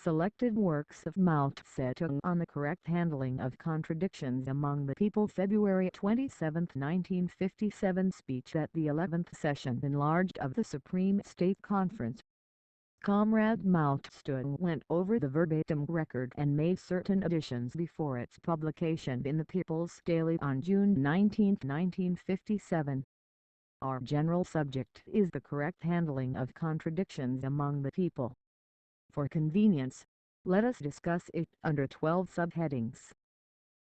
Selected works of Mao Tse-Tung on the correct handling of contradictions among the people. February 27, 1957 speech at the 11th session enlarged of the Supreme State Conference. Comrade Mao Tse-Tung went over the verbatim record and made certain additions before its publication in the People's Daily on June 19, 1957. Our general subject is the correct handling of contradictions among the people. For convenience, let us discuss it under 12 subheadings.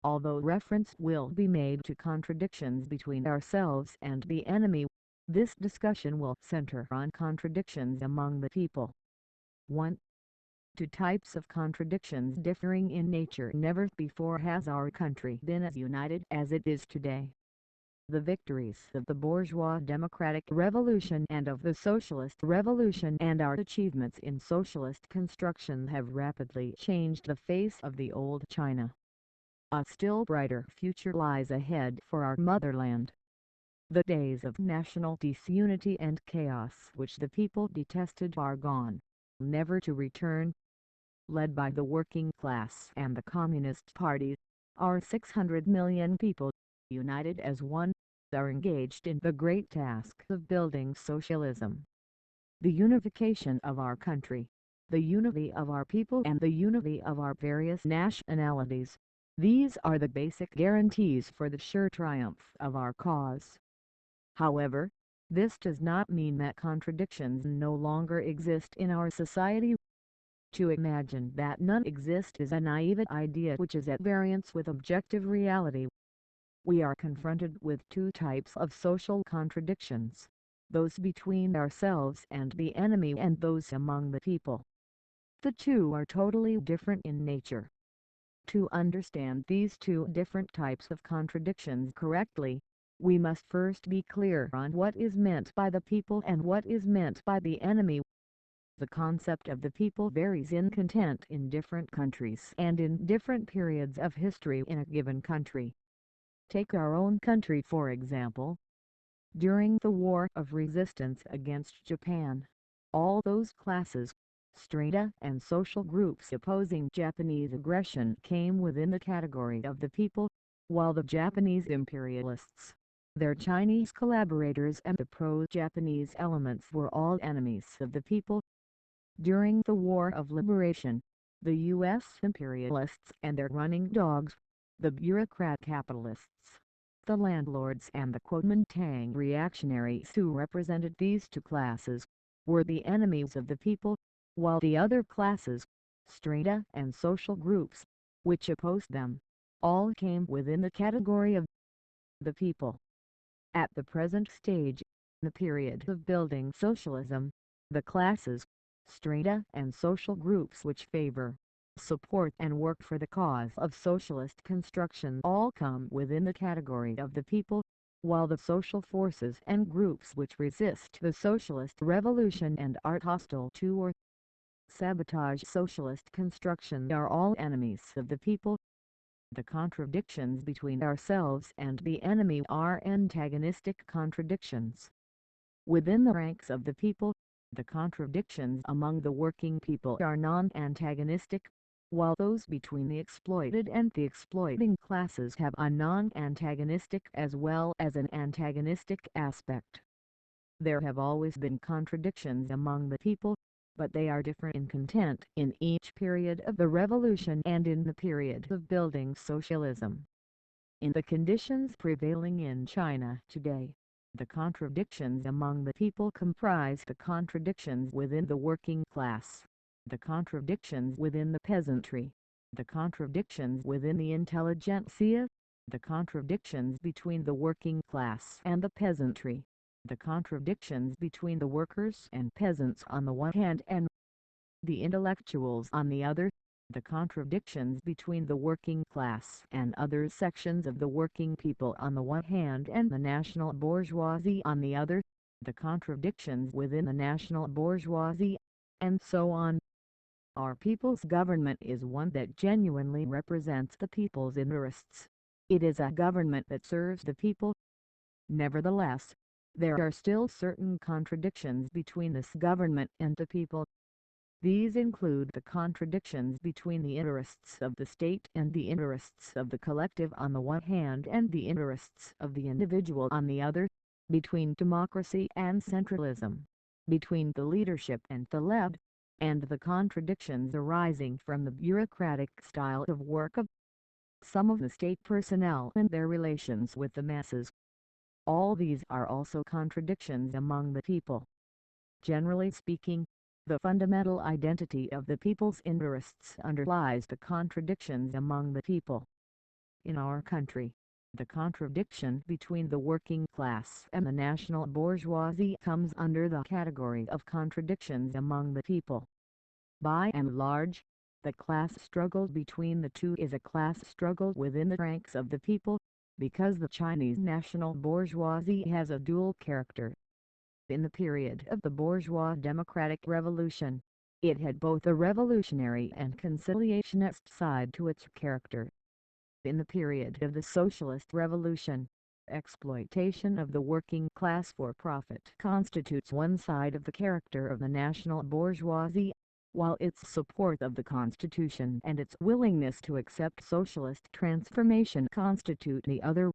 Although reference will be made to contradictions between ourselves and the enemy, this discussion will center on contradictions among the people. 1. Two types of contradictions differing in nature. Never before has our country been as united as it is today. The victories of the bourgeois democratic revolution and of the socialist revolution and our achievements in socialist construction have rapidly changed the face of the old China. A still brighter future lies ahead for our motherland. The days of national disunity and chaos which the people detested are gone, never to return. Led by the working class and the Communist Party, our 600 million people, united as one, are engaged in the great task of building socialism. The unification of our country, the unity of our people and the unity of our various nationalities, these are the basic guarantees for the sure triumph of our cause. However, this does not mean that contradictions no longer exist in our society. To imagine that none exist is a naive idea which is at variance with objective reality. We are confronted with two types of social contradictions, those between ourselves and the enemy and those among the people. The two are totally different in nature. To understand these two different types of contradictions correctly, we must first be clear on what is meant by the people and what is meant by the enemy. The concept of the people varies in content in different countries and in different periods of history in a given country. Take our own country for example. During the War of Resistance against Japan, all those classes, strata and social groups opposing Japanese aggression came within the category of the people, while the Japanese imperialists, their Chinese collaborators and the pro-Japanese elements were all enemies of the people. During the War of Liberation, the U.S. imperialists and their running dogs, the bureaucrat capitalists, the landlords and the Kuomintang reactionaries who represented these two classes, were the enemies of the people, while the other classes, strata and social groups, which opposed them, all came within the category of the people. At the present stage, the period of building socialism, the classes, strata and social groups which favor, support and work for the cause of socialist construction all come within the category of the people, while the social forces and groups which resist the socialist revolution and are hostile to or sabotage socialist construction are all enemies of the people. The contradictions between ourselves and the enemy are antagonistic contradictions. Within the ranks of the people, the contradictions among the working people are non-antagonistic, while those between the exploited and the exploiting classes have a non-antagonistic as well as an antagonistic aspect. There have always been contradictions among the people, but they are different in content in each period of the revolution and in the period of building socialism. In the conditions prevailing in China today, the contradictions among the people comprise the contradictions within the working class, the contradictions within the peasantry, the contradictions within the intelligentsia, the contradictions between the working class and the peasantry, the contradictions between the workers and peasants on the one hand and the intellectuals on the other, the contradictions between the working class and other sections of the working people on the one hand and the national bourgeoisie on the other, the contradictions within the national bourgeoisie, and so on. Our people's government is one that genuinely represents the people's interests. It is a government that serves the people. Nevertheless, there are still certain contradictions between this government and the people. These include the contradictions between the interests of the state and the interests of the collective on the one hand and the interests of the individual on the other, between democracy and centralism, between the leadership and the led, and the contradictions arising from the bureaucratic style of work of some of the state personnel and their relations with the masses. All these are also contradictions among the people. Generally speaking, the fundamental identity of the people's interests underlies the contradictions among the people. In our country, the contradiction between the working class and the national bourgeoisie comes under the category of contradictions among the people. By and large, the class struggle between the two is a class struggle within the ranks of the people, because the Chinese national bourgeoisie has a dual character. In the period of the bourgeois democratic revolution, it had both a revolutionary and conciliationist side to its character. In the period of the socialist revolution, exploitation of the working class for profit constitutes one side of the character of the national bourgeoisie, while its support of the Constitution and its willingness to accept socialist transformation constitute the other.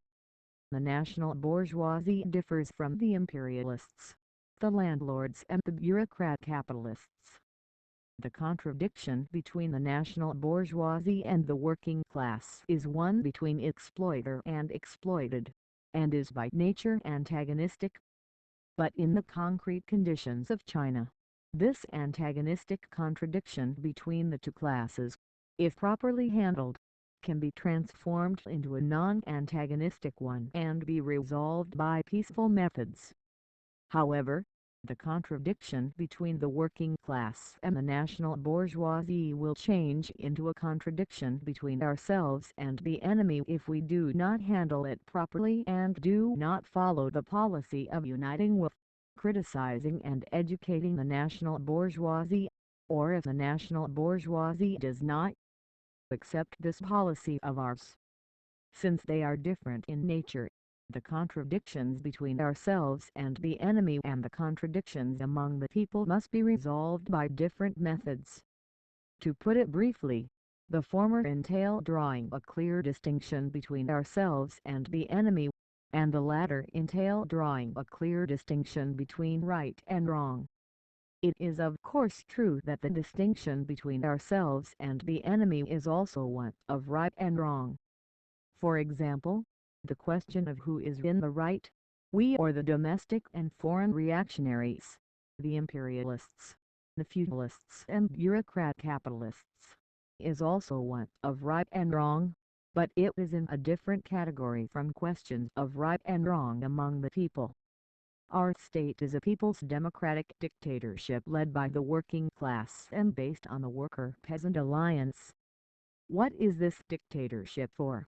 The national bourgeoisie differs from the imperialists, the landlords and the bureaucrat capitalists. The contradiction between the national bourgeoisie and the working class is one between exploiter and exploited, and is by nature antagonistic. But in the concrete conditions of China, this antagonistic contradiction between the two classes, if properly handled, can be transformed into a non-antagonistic one and be resolved by peaceful methods. However, the contradiction between the working class and the national bourgeoisie will change into a contradiction between ourselves and the enemy if we do not handle it properly and do not follow the policy of uniting with, criticizing and educating the national bourgeoisie, or if the national bourgeoisie does not accept this policy of ours. Since they are different in nature, the contradictions between ourselves and the enemy and the contradictions among the people must be resolved by different methods. To put it briefly, the former entail drawing a clear distinction between ourselves and the enemy, and the latter entail drawing a clear distinction between right and wrong. It is of course true that the distinction between ourselves and the enemy is also one of right and wrong. For example, the question of who is in the right, we or the domestic and foreign reactionaries, the imperialists, the feudalists and bureaucrat capitalists, is also one of right and wrong, but it is in a different category from questions of right and wrong among the people. Our state is a people's democratic dictatorship led by the working class and based on the worker-peasant alliance. What is this dictatorship for?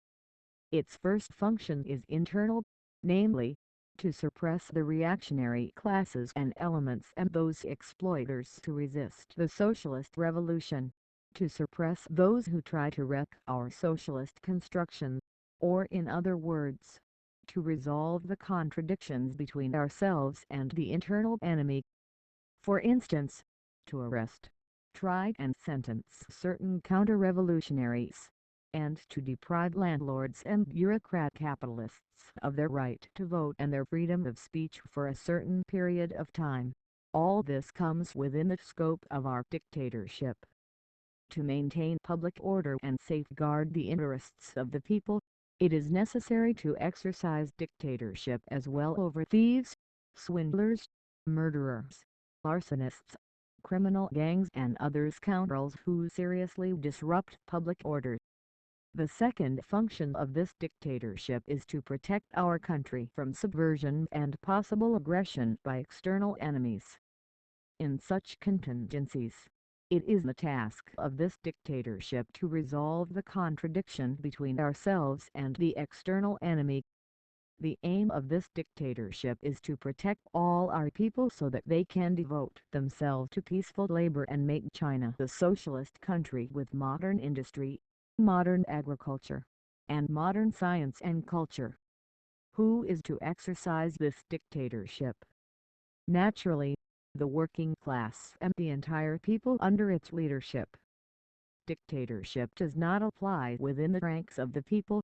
Its first function is internal, namely, to suppress the reactionary classes and elements and those exploiters to resist the socialist revolution, to suppress those who try to wreck our socialist construction, or in other words, to resolve the contradictions between ourselves and the internal enemy. For instance, to arrest, try and sentence certain counter-revolutionaries, and to deprive landlords and bureaucrat capitalists of their right to vote and their freedom of speech for a certain period of time. All this comes within the scope of our dictatorship. To maintain public order and safeguard the interests of the people, it is necessary to exercise dictatorship as well over thieves, swindlers, murderers, arsonists, criminal gangs and other scoundrels who seriously disrupt public order. The second function of this dictatorship is to protect our country from subversion and possible aggression by external enemies. In such contingencies, it is the task of this dictatorship to resolve the contradiction between ourselves and the external enemy. The aim of this dictatorship is to protect all our people so that they can devote themselves to peaceful labor and make China the socialist country with modern industry, modern agriculture, and modern science and culture. Who is to exercise this dictatorship? Naturally, the working class and the entire people under its leadership. Dictatorship does not apply within the ranks of the people.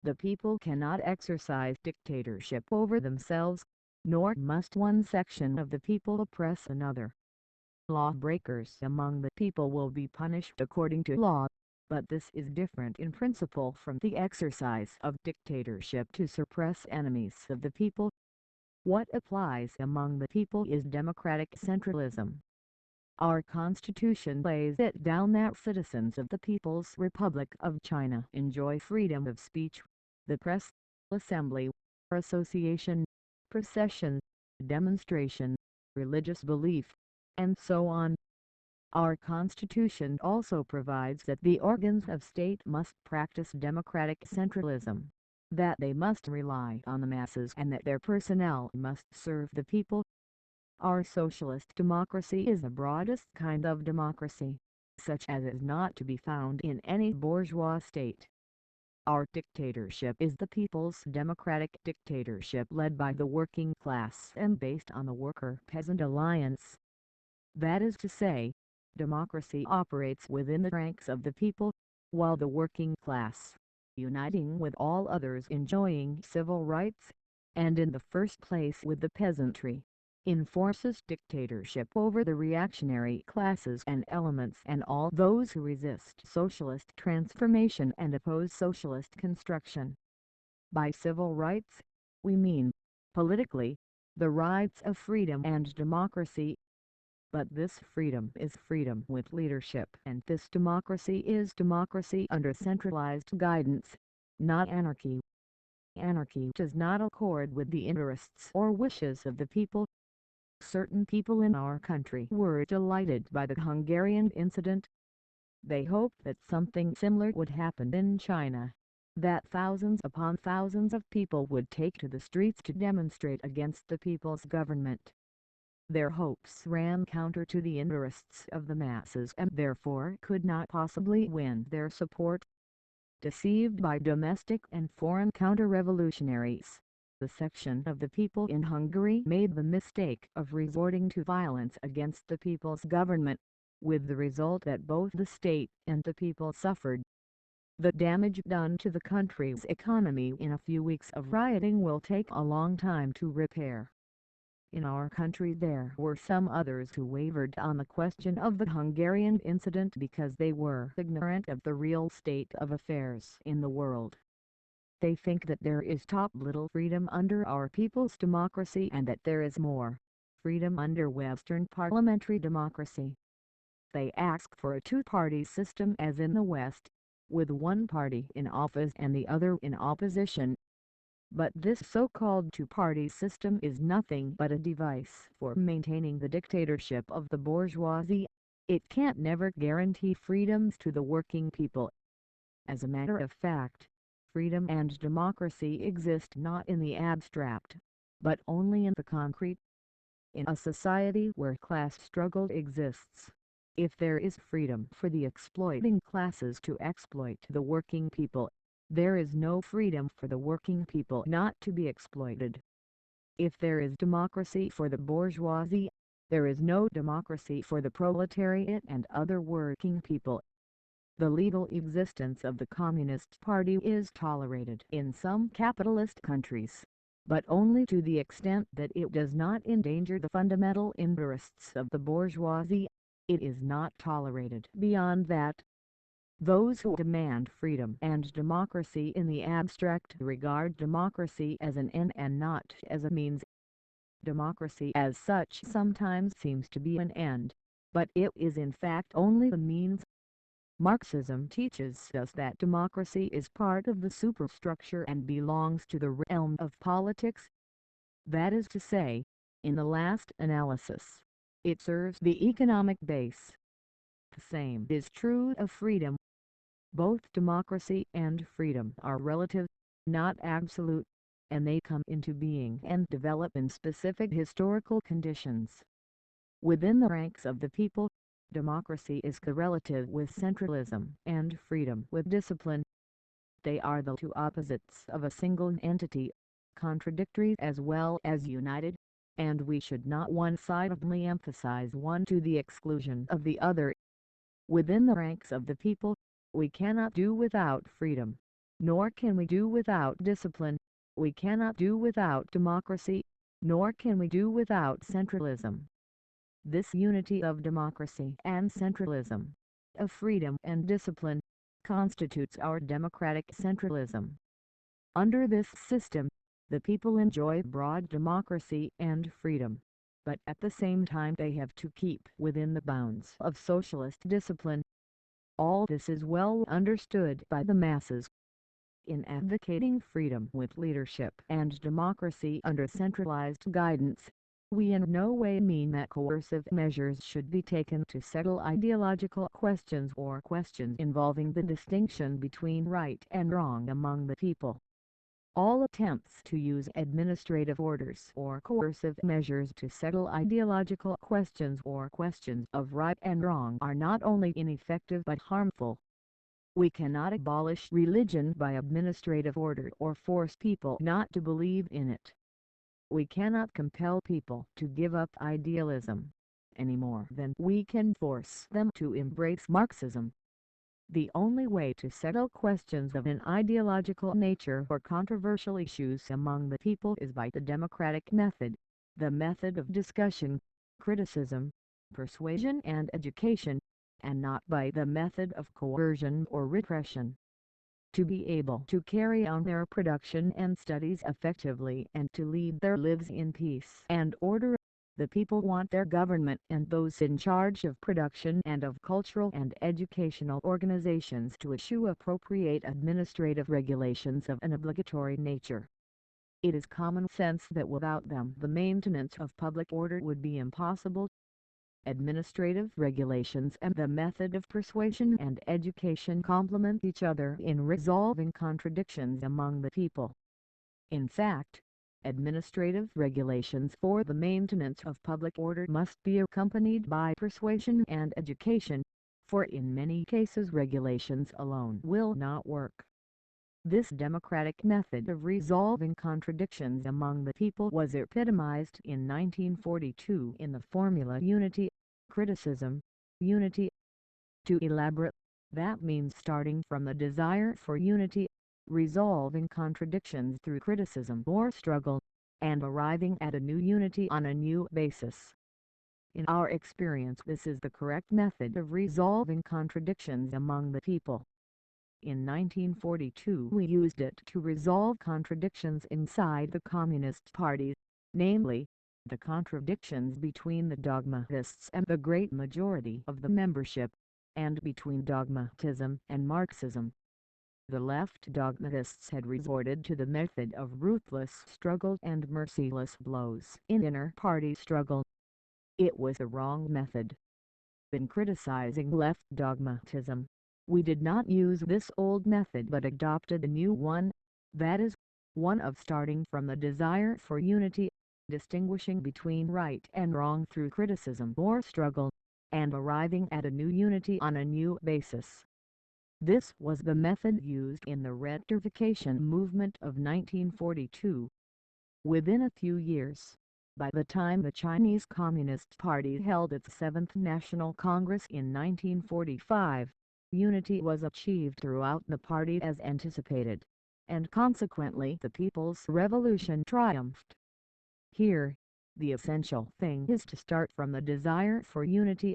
The people cannot exercise dictatorship over themselves, nor must one section of the people oppress another. Lawbreakers among the people will be punished according to law, but this is different in principle from the exercise of dictatorship to suppress enemies of the people. What applies among the people is democratic centralism. Our Constitution lays it down that citizens of the People's Republic of China enjoy freedom of speech, the press, assembly, association, procession, demonstration, religious belief, and so on. Our Constitution also provides that the organs of state must practice democratic centralism, that they must rely on the masses and that their personnel must serve the people. Our socialist democracy is the broadest kind of democracy, such as is not to be found in any bourgeois state. Our dictatorship is the people's democratic dictatorship led by the working class and based on the worker-peasant alliance. That is to say, democracy operates within the ranks of the people, while the working class, uniting with all others enjoying civil rights, and in the first place with the peasantry, enforces dictatorship over the reactionary classes and elements and all those who resist socialist transformation and oppose socialist construction. By civil rights, we mean, politically, the rights of freedom and democracy. But this freedom is freedom with leadership, and this democracy is democracy under centralized guidance, not anarchy. Anarchy does not accord with the interests or wishes of the people. Certain people in our country were delighted by the Hungarian incident. They hoped that something similar would happen in China, that thousands upon thousands of people would take to the streets to demonstrate against the people's government. Their hopes ran counter to the interests of the masses and therefore could not possibly win their support. Deceived by domestic and foreign counter-revolutionaries, the section of the people in Hungary made the mistake of resorting to violence against the people's government, with the result that both the state and the people suffered. The damage done to the country's economy in a few weeks of rioting will take a long time to repair. In our country there were some others who wavered on the question of the Hungarian incident because they were ignorant of the real state of affairs in the world. They think that there is top little freedom under our people's democracy and that there is more freedom under Western parliamentary democracy. They ask for a two-party system as in the West, with one party in office and the other in opposition. But this so-called two-party system is nothing but a device for maintaining the dictatorship of the bourgeoisie. It can't never guarantee freedoms to the working people. As a matter of fact, freedom and democracy exist not in the abstract, but only in the concrete. In a society where class struggle exists, if there is freedom for the exploiting classes to exploit the working people, there is no freedom for the working people not to be exploited. If there is democracy for the bourgeoisie, there is no democracy for the proletariat and other working people. The legal existence of the Communist Party is tolerated in some capitalist countries, but only to the extent that it does not endanger the fundamental interests of the bourgeoisie. It is not tolerated beyond that. Those who demand freedom and democracy in the abstract regard democracy as an end and not as a means. Democracy as such sometimes seems to be an end, but it is in fact only the means. Marxism teaches us that democracy is part of the superstructure and belongs to the realm of politics. That is to say, in the last analysis, it serves the economic base. The same is true of freedom. Both democracy and freedom are relative, not absolute, and they come into being and develop in specific historical conditions. Within the ranks of the people, democracy is correlative with centralism and freedom with discipline. They are the two opposites of a single entity, contradictory as well as united. and we should not one-sidedly emphasize one to the exclusion of the other. Within the ranks of the people, we cannot do without freedom, nor can we do without discipline. We cannot do without democracy, nor can we do without centralism. This unity of democracy and centralism, of freedom and discipline, constitutes our democratic centralism. Under this system, the people enjoy broad democracy and freedom, but at the same time they have to keep within the bounds of socialist discipline. All this is well understood by the masses. In advocating freedom with leadership and democracy under centralized guidance, we in no way mean that coercive measures should be taken to settle ideological questions or questions involving the distinction between right and wrong among the people. All attempts to use administrative orders or coercive measures to settle ideological questions or questions of right and wrong are not only ineffective but harmful. We cannot abolish religion by administrative order or force people not to believe in it. We cannot compel people to give up idealism, any more than we can force them to embrace Marxism. The only way to settle questions of an ideological nature or controversial issues among the people is by the democratic method, the method of discussion, criticism, persuasion and education, and not by the method of coercion or repression. To be able to carry on their production and studies effectively and to lead their lives in peace and order, the people want their government and those in charge of production and of cultural and educational organizations to issue appropriate administrative regulations of an obligatory nature. It is common sense that without them the maintenance of public order would be impossible. Administrative regulations and the method of persuasion and education complement each other in resolving contradictions among the people. In fact, administrative regulations for the maintenance of public order must be accompanied by persuasion and education, for in many cases regulations alone will not work. This democratic method of resolving contradictions among the people was epitomized in 1942 in the formula unity, criticism, unity. To elaborate, that means starting from the desire for unity, resolving contradictions through criticism or struggle, and arriving at a new unity on a new basis. In our experience, this is the correct method of resolving contradictions among the people. In 1942 we used it to resolve contradictions inside the Communist Party, namely, the contradictions between the dogmatists and the great majority of the membership, and between dogmatism and Marxism. The left dogmatists had resorted to the method of ruthless struggle and merciless blows in inter-party struggle. It was the wrong method. In criticizing left dogmatism, we did not use this old method but adopted a new one, that is, one of starting from the desire for unity, distinguishing between right and wrong through criticism or struggle, and arriving at a new unity on a new basis. This was the method used in the rectification movement of 1942. Within a few years, by the time the Chinese Communist Party held its 7th National Congress in 1945, unity was achieved throughout the party as anticipated, and consequently the People's Revolution triumphed. Here, the essential thing is to start from the desire for unity.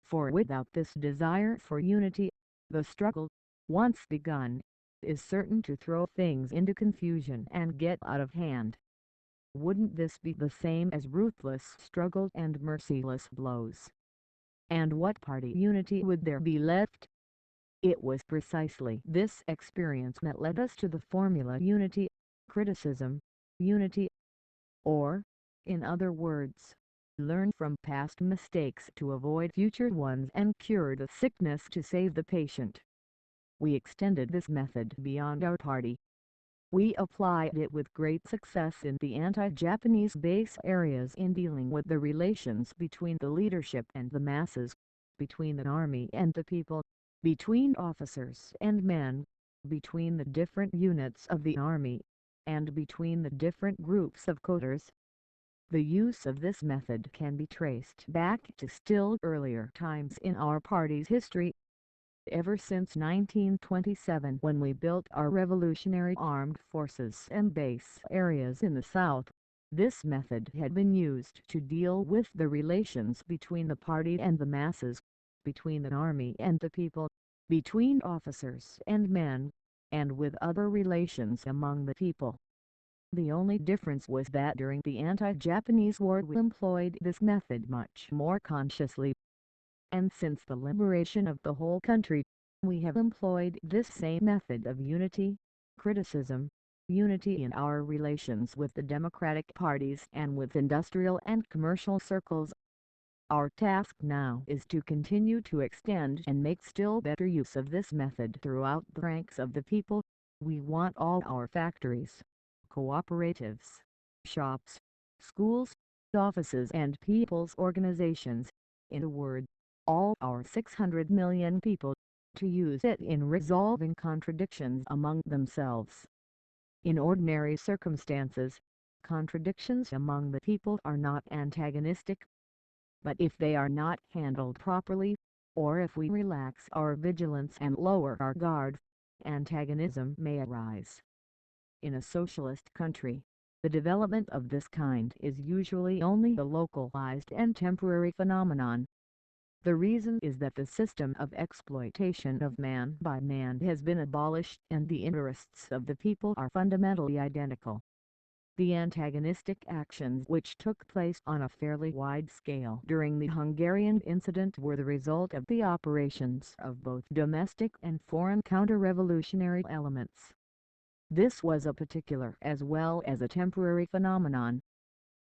For without this desire for unity, the struggle, once begun, is certain to throw things into confusion and get out of hand. Wouldn't this be the same as ruthless struggle and merciless blows? And what party unity would there be left? It was precisely this experience that led us to the formula unity, criticism, unity. Or, in other words, learn from past mistakes to avoid future ones and cure the sickness to save the patient. We extended this method beyond our party. We applied it with great success in the anti-Japanese base areas in dealing with the relations between the leadership and the masses, between the army and the people, between officers and men, between the different units of the army, and between the different groups of coders. The use of this method can be traced back to still earlier times in our party's history. Ever since 1927, when we built our revolutionary armed forces and base areas in the South, this method had been used to deal with the relations between the party and the masses, between the army and the people, between officers and men, and with other relations among the people. The only difference was that during the anti-Japanese war we employed this method much more consciously. And since the liberation of the whole country, we have employed this same method of unity, criticism, unity in our relations with the democratic parties and with industrial and commercial circles. Our task now is to continue to extend and make still better use of this method throughout the ranks of the people. We want all our factories, cooperatives, shops, schools, offices and people's organizations, in a word, all our 600 million people, to use it in resolving contradictions among themselves. In ordinary circumstances, contradictions among the people are not antagonistic. But if they are not handled properly, or if we relax our vigilance and lower our guard, antagonism may arise. In a socialist country, the development of this kind is usually only a localized and temporary phenomenon. The reason is that the system of exploitation of man by man has been abolished and the interests of the people are fundamentally identical. The antagonistic actions which took place on a fairly wide scale during the Hungarian incident were the result of the operations of both domestic and foreign counter-revolutionary elements. This was a particular as well as a temporary phenomenon.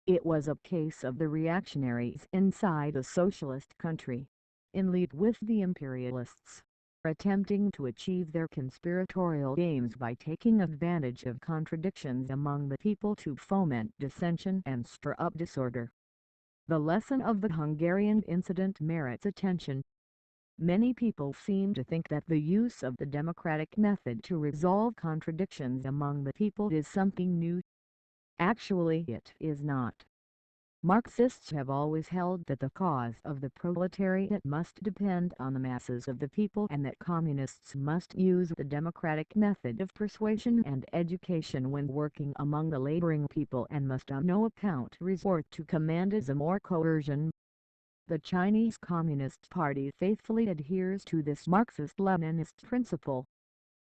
It was a case of the reactionaries inside a socialist country, in league with the imperialists, attempting to achieve their conspiratorial aims by taking advantage of contradictions among the people to foment dissension and stir up disorder. The lesson of the Hungarian incident merits attention. Many people seem to think that the use of the democratic method to resolve contradictions among the people is something new. Actually, it is not. Marxists have always held that the cause of the proletariat must depend on the masses of the people and that communists must use the democratic method of persuasion and education when working among the laboring people and must on no account resort to commandism or coercion. The Chinese Communist Party faithfully adheres to this Marxist-Leninist principle.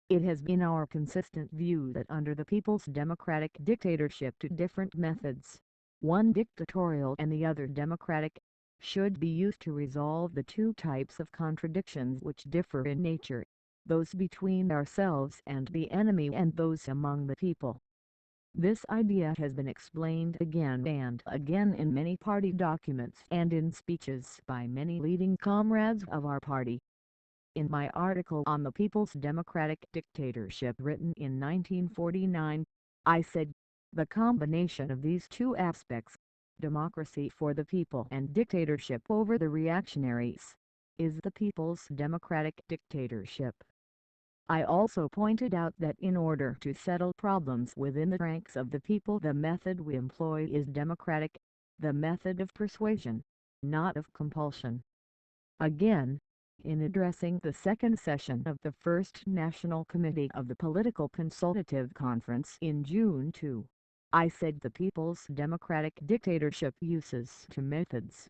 It has been our consistent view that under the people's democratic dictatorship two different methods, one dictatorial and the other democratic, should be used to resolve the two types of contradictions which differ in nature, those between ourselves and the enemy and those among the people. This idea has been explained again and again in many party documents and in speeches by many leading comrades of our party. In my article on the People's Democratic Dictatorship written in 1949, I said, the combination of these two aspects, democracy for the people and dictatorship over the reactionaries, is the People's Democratic Dictatorship. I also pointed out that in order to settle problems within the ranks of the people the method we employ is democratic, the method of persuasion, not of compulsion. Again, in addressing the second session of the First National Committee of the Political Consultative Conference in June 2, I said the People's Democratic Dictatorship uses two methods.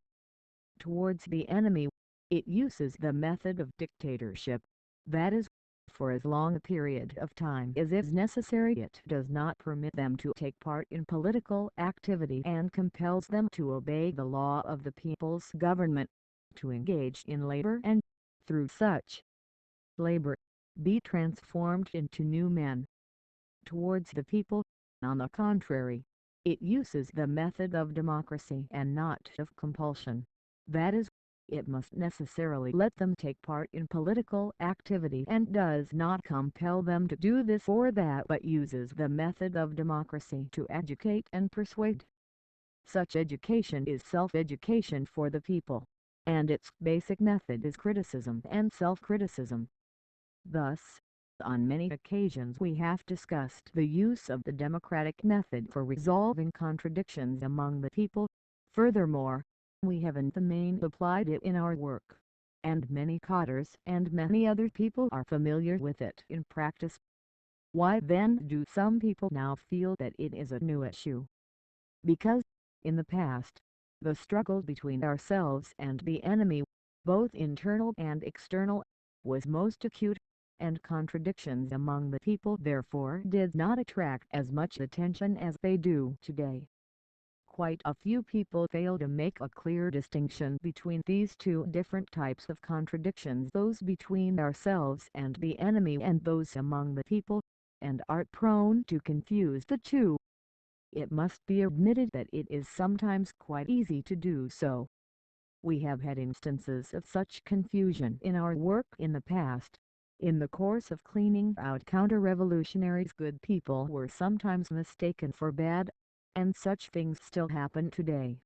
Towards the enemy, it uses the method of dictatorship, that is, for as long a period of time as is necessary it does not permit them to take part in political activity and compels them to obey the law of the people's government, to engage in labor and, through such labor, be transformed into new men. Towards the people, on the contrary, it uses the method of democracy and not of compulsion, that is, it must necessarily let them take part in political activity and does not compel them to do this or that but uses the method of democracy to educate and persuade. Such education is self-education for the people, and its basic method is criticism and self-criticism. Thus, On many occasions we have discussed the use of the democratic method for resolving contradictions among the people. Furthermore, we have in the main applied it in our work, and many cotters and many other people are familiar with it in practice. Why then do some people now feel that it is a new issue? Because, in the past, the struggle between ourselves and the enemy, both internal and external, was most acute, and contradictions among the people therefore did not attract as much attention as they do today. Quite a few people fail to make a clear distinction between these two different types of contradictions, those between ourselves and the enemy and those among the people, and are prone to confuse the two. It must be admitted that it is sometimes quite easy to do so. We have had instances of such confusion in our work in the past. In the course of cleaning out counter-revolutionaries, good people were sometimes mistaken for bad, and such things still happen today.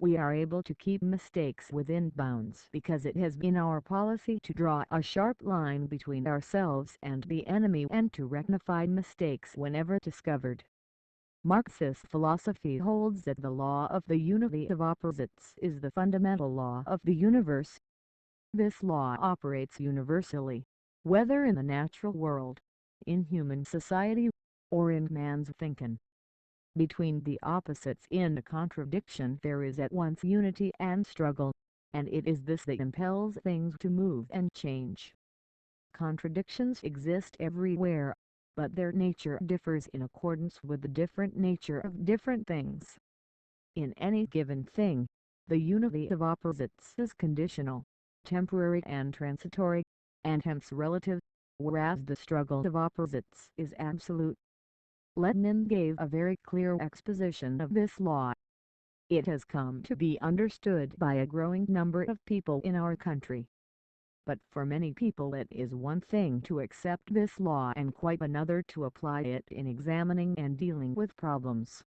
We are able to keep mistakes within bounds because it has been our policy to draw a sharp line between ourselves and the enemy and to rectify mistakes whenever discovered. Marxist philosophy holds that the law of the unity of opposites is the fundamental law of the universe. This law operates universally, whether in the natural world, in human society, or in man's thinking. Between the opposites in a contradiction there is at once unity and struggle, and it is this that impels things to move and change. Contradictions exist everywhere, but their nature differs in accordance with the different nature of different things. In any given thing, the unity of opposites is conditional, temporary and transitory, and hence relative, whereas the struggle of opposites is absolute. Lenin gave a very clear exposition of this law. It has come to be understood by a growing number of people in our country. But for many people it is one thing to accept this law and quite another to apply it in examining and dealing with problems.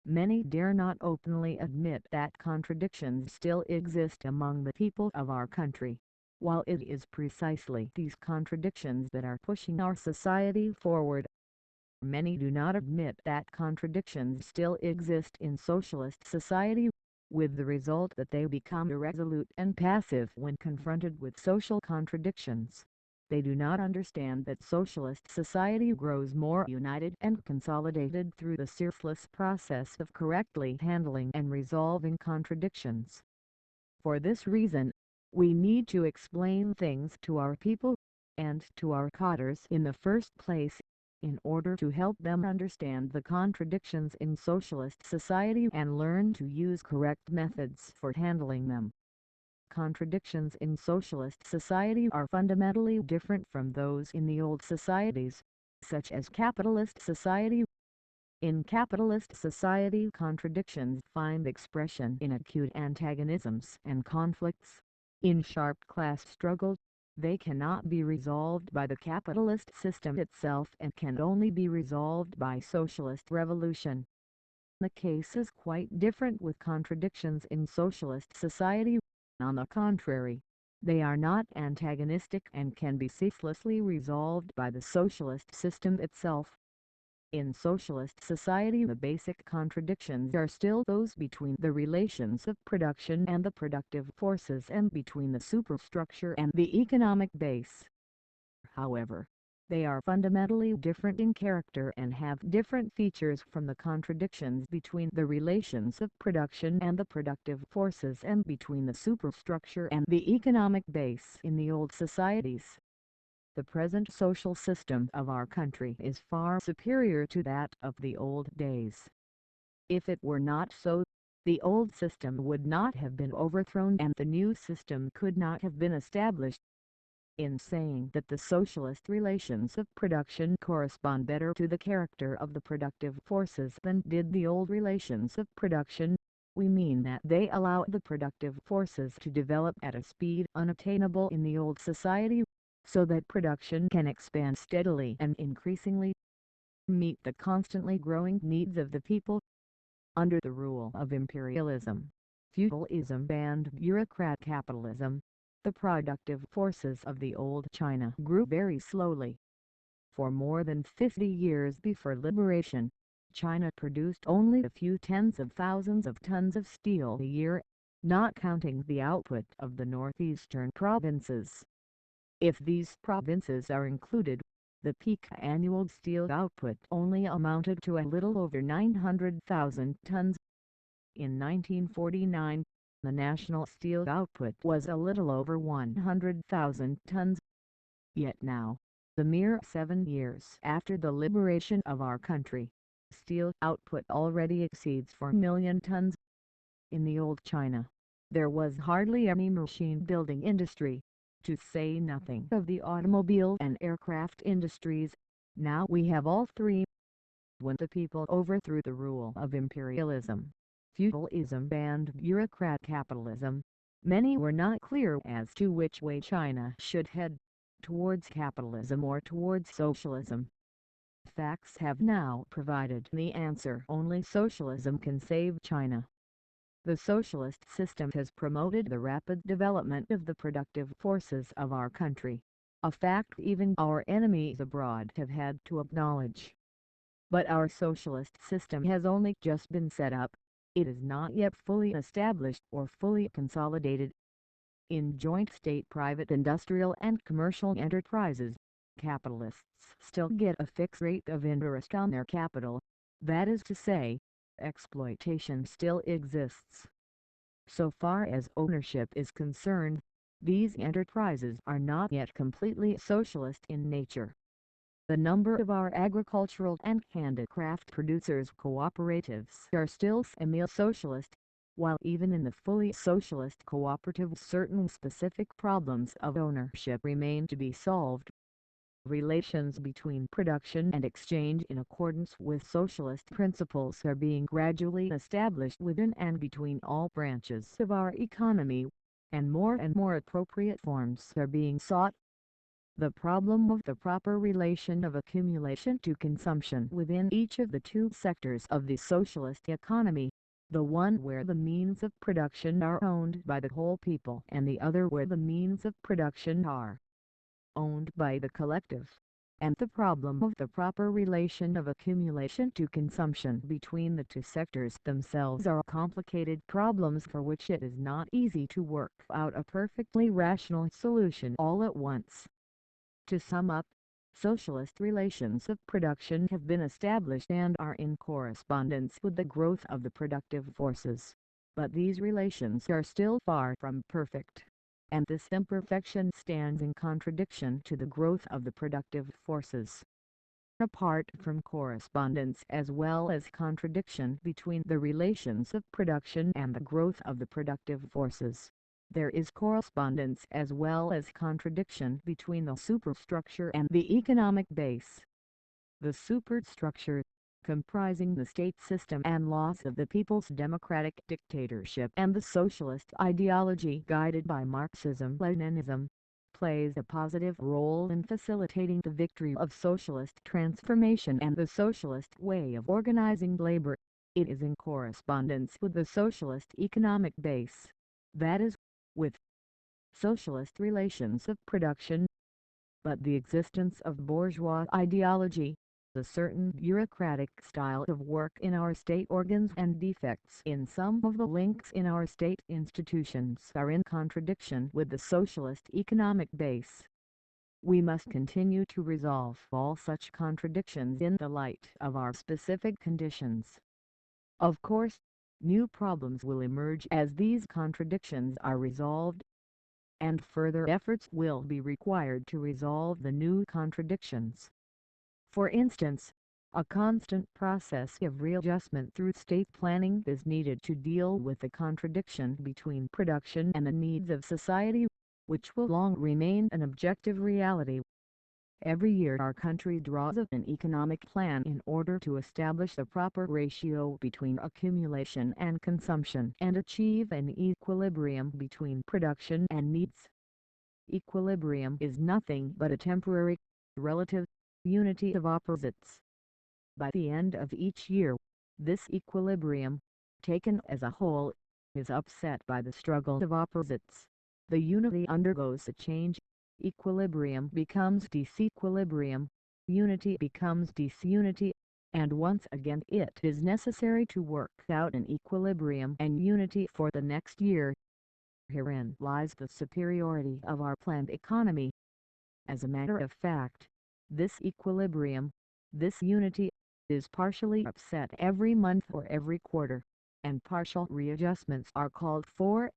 Many dare not openly admit that contradictions still exist among the people of our country, while it is precisely these contradictions that are pushing our society forward. Many do not admit that contradictions still exist in socialist society, with the result that they become irresolute and passive when confronted with social contradictions. They do not understand that socialist society grows more united and consolidated through the ceaseless process of correctly handling and resolving contradictions. For this reason, we need to explain things to our people, and to our cotters in the first place, in order to help them understand the contradictions in socialist society and learn to use correct methods for handling them. Contradictions in socialist society are fundamentally different from those in the old societies, such as capitalist society. In capitalist society, contradictions find expression in acute antagonisms and conflicts. In sharp class struggles, they cannot be resolved by the capitalist system itself and can only be resolved by socialist revolution. The case is quite different with contradictions in socialist society. On the contrary, they are not antagonistic and can be ceaselessly resolved by the socialist system itself. In socialist society the basic contradictions are still those between the relations of production and the productive forces and between the superstructure and the economic base. However, they are fundamentally different in character and have different features from the contradictions between the relations of production and the productive forces and between the superstructure and the economic base in the old societies. The present social system of our country is far superior to that of the old days. If it were not so, the old system would not have been overthrown and the new system could not have been established. In saying that the socialist relations of production correspond better to the character of the productive forces than did the old relations of production, we mean that they allow the productive forces to develop at a speed unattainable in the old society, so that production can expand steadily and increasingly, meet the constantly growing needs of the people. Under the rule of imperialism, feudalism and bureaucrat capitalism, the productive forces of the old China grew very slowly, For more than 50 years before liberation, China produced only a few tens of thousands of tons of steel a year, not counting the output of the northeastern provinces. If these provinces are included, the peak annual steel output only amounted to a little over 900,000 tons. In 1949, the national steel output was a little over 100,000 tons. Yet now, the mere 7 years after the liberation of our country, steel output already exceeds 4 million tons. In the old China, there was hardly any machine-building industry, to say nothing of the automobile and aircraft industries. Now we have all three. When the people overthrew the rule of imperialism, feudalism and bureaucrat capitalism, many were not clear as to which way China should head, towards capitalism or towards socialism. Facts have now provided the answer: only socialism can save China. The socialist system has promoted the rapid development of the productive forces of our country, a fact even our enemies abroad have had to acknowledge. But our socialist system has only just been set up. It is not yet fully established or fully consolidated. In joint state-private industrial and commercial enterprises, capitalists still get a fixed rate of interest on their capital. That is to say, exploitation still exists. So far as ownership is concerned, these enterprises are not yet completely socialist in nature. The number of our agricultural and handicraft producers' cooperatives are still semi-socialist, while even in the fully socialist cooperatives certain specific problems of ownership remain to be solved. Relations between production and exchange in accordance with socialist principles are being gradually established within and between all branches of our economy, and more appropriate forms are being sought. The problem of the proper relation of accumulation to consumption within each of the two sectors of the socialist economy, the one where the means of production are owned by the whole people and the other where the means of production are owned by the collective, and the problem of the proper relation of accumulation to consumption between the two sectors themselves are complicated problems for which it is not easy to work out a perfectly rational solution all at once. To sum up, socialist relations of production have been established and are in correspondence with the growth of the productive forces, but these relations are still far from perfect, and this imperfection stands in contradiction to the growth of the productive forces. Apart from correspondence as well as contradiction between the relations of production and the growth of the productive forces, there is correspondence as well as contradiction between the superstructure and the economic base. The superstructure, comprising the state system and laws of the people's democratic dictatorship and the socialist ideology guided by Marxism-Leninism, plays a positive role in facilitating the victory of socialist transformation and the socialist way of organizing labor. It is in correspondence with the socialist economic base, that is, with socialist relations of production. But the existence of bourgeois ideology, a certain bureaucratic style of work in our state organs and defects in some of the links in our state institutions are in contradiction with the socialist economic base. We must continue to resolve all such contradictions in the light of our specific conditions. Of course, new problems will emerge as these contradictions are resolved, and further efforts will be required to resolve the new contradictions. For instance, a constant process of readjustment through state planning is needed to deal with the contradiction between production and the needs of society, which will long remain an objective reality. Every year our country draws up an economic plan in order to establish the proper ratio between accumulation and consumption and achieve an equilibrium between production and needs. Equilibrium is nothing but a temporary, relative unity of opposites. By the end of each year, this equilibrium, taken as a whole, is upset by the struggle of opposites. The unity undergoes a change. Equilibrium becomes disequilibrium, unity becomes disunity, and once again it is necessary to work out an equilibrium and unity for the next year. Herein lies the superiority of our planned economy. As a matter of fact, this equilibrium, this unity, is partially upset every month or every quarter, and partial readjustments are called for.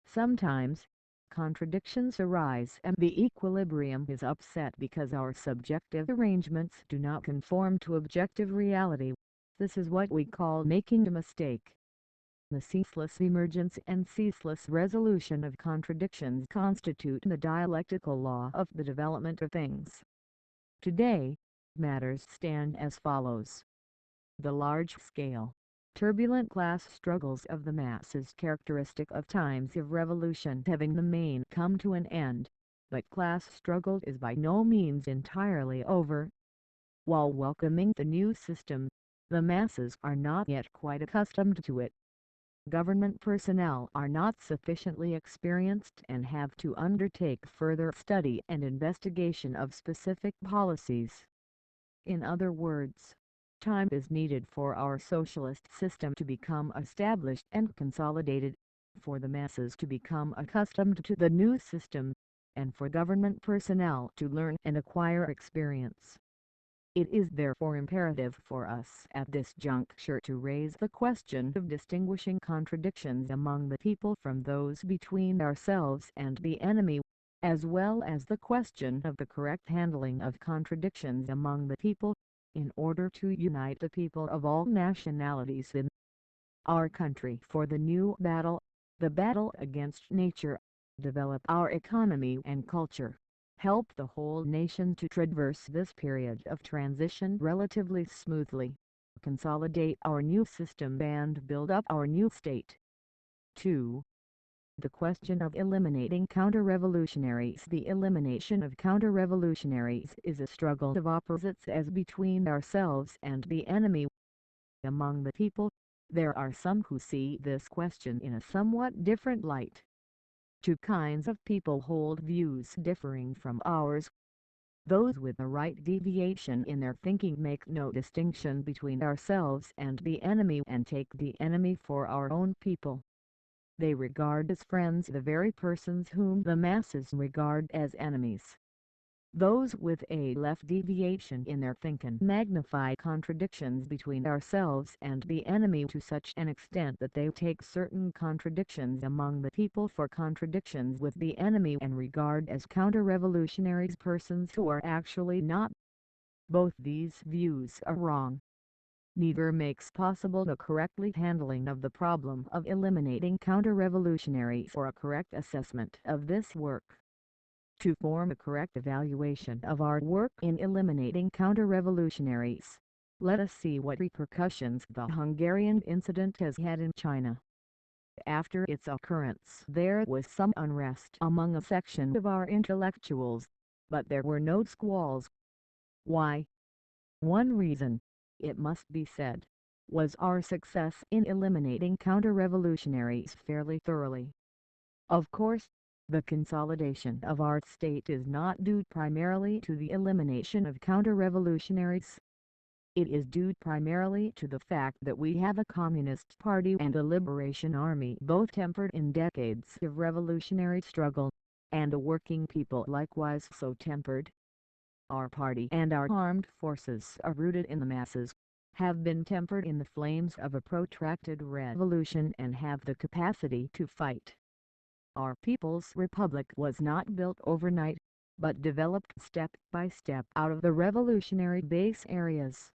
Sometimes, contradictions arise and the equilibrium is upset because our subjective arrangements do not conform to objective reality. This is what we call making a mistake. The ceaseless emergence and ceaseless resolution of contradictions constitute the dialectical law of the development of things. Today, matters stand as follows. The large-scale, turbulent class struggles of the masses characteristic of times of revolution having the main come to an end, but class struggle is by no means entirely over. While welcoming the new system, the masses are not yet quite accustomed to it. Government personnel are not sufficiently experienced and have to undertake further study and investigation of specific policies. In other words, time is needed for our socialist system to become established and consolidated, for the masses to become accustomed to the new system, and for government personnel to learn and acquire experience. It is therefore imperative for us at this juncture to raise the question of distinguishing contradictions among the people from those between ourselves and the enemy, as well as the question of the correct handling of contradictions among the people, in order to unite the people of all nationalities in our country for the new battle, the battle against nature, develop our economy and culture, help the whole nation to traverse this period of transition relatively smoothly, consolidate our new system and build up our new state. 2. The question of eliminating counter-revolutionaries. The elimination of counter-revolutionaries is a struggle of opposites as between ourselves and the enemy. Among the people, there are some who see this question in a somewhat different light. Two kinds of people hold views differing from ours. Those with a right deviation in their thinking make no distinction between ourselves and the enemy and take the enemy for our own people. They regard as friends the very persons whom the masses regard as enemies. Those with a left deviation in their thinking magnify contradictions between ourselves and the enemy to such an extent that they take certain contradictions among the people for contradictions with the enemy and regard as counter-revolutionaries persons who are actually not. Both these views are wrong. Neither makes possible the correctly handling of the problem of eliminating counter-revolutionaries or a correct assessment of this work. To form a correct evaluation of our work in eliminating counter-revolutionaries, let us see what repercussions the Hungarian incident has had in China. After its occurrence there was some unrest among a section of our intellectuals, but there were no squalls. Why? One reason, it must be said, was our success in eliminating counter-revolutionaries fairly thoroughly. Of course, the consolidation of our state is not due primarily to the elimination of counter-revolutionaries. It is due primarily to the fact that we have a communist party and a liberation army both tempered in decades of revolutionary struggle, and a working people likewise so tempered. Our party and our armed forces are rooted in the masses, have been tempered in the flames of a protracted revolution and have the capacity to fight. Our People's Republic was not built overnight, but developed step by step out of the revolutionary base areas.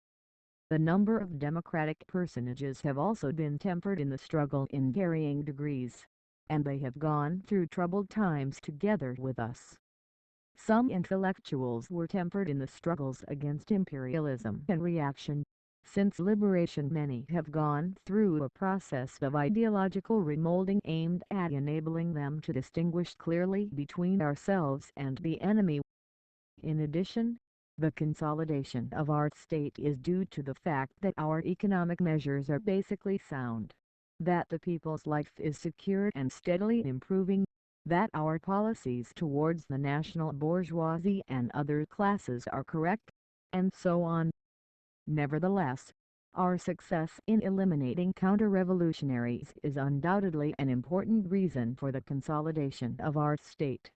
The number of democratic personages have also been tempered in the struggle in varying degrees, and they have gone through troubled times together with us. Some intellectuals were tempered in the struggles against imperialism and reaction. Since liberation many have gone through a process of ideological remolding aimed at enabling them to distinguish clearly between ourselves and the enemy. In addition, the consolidation of our state is due to the fact that our economic measures are basically sound, that the people's life is secure and steadily improving, that our policies towards the national bourgeoisie and other classes are correct, and so on. Nevertheless, our success in eliminating counter-revolutionaries is undoubtedly an important reason for the consolidation of our state.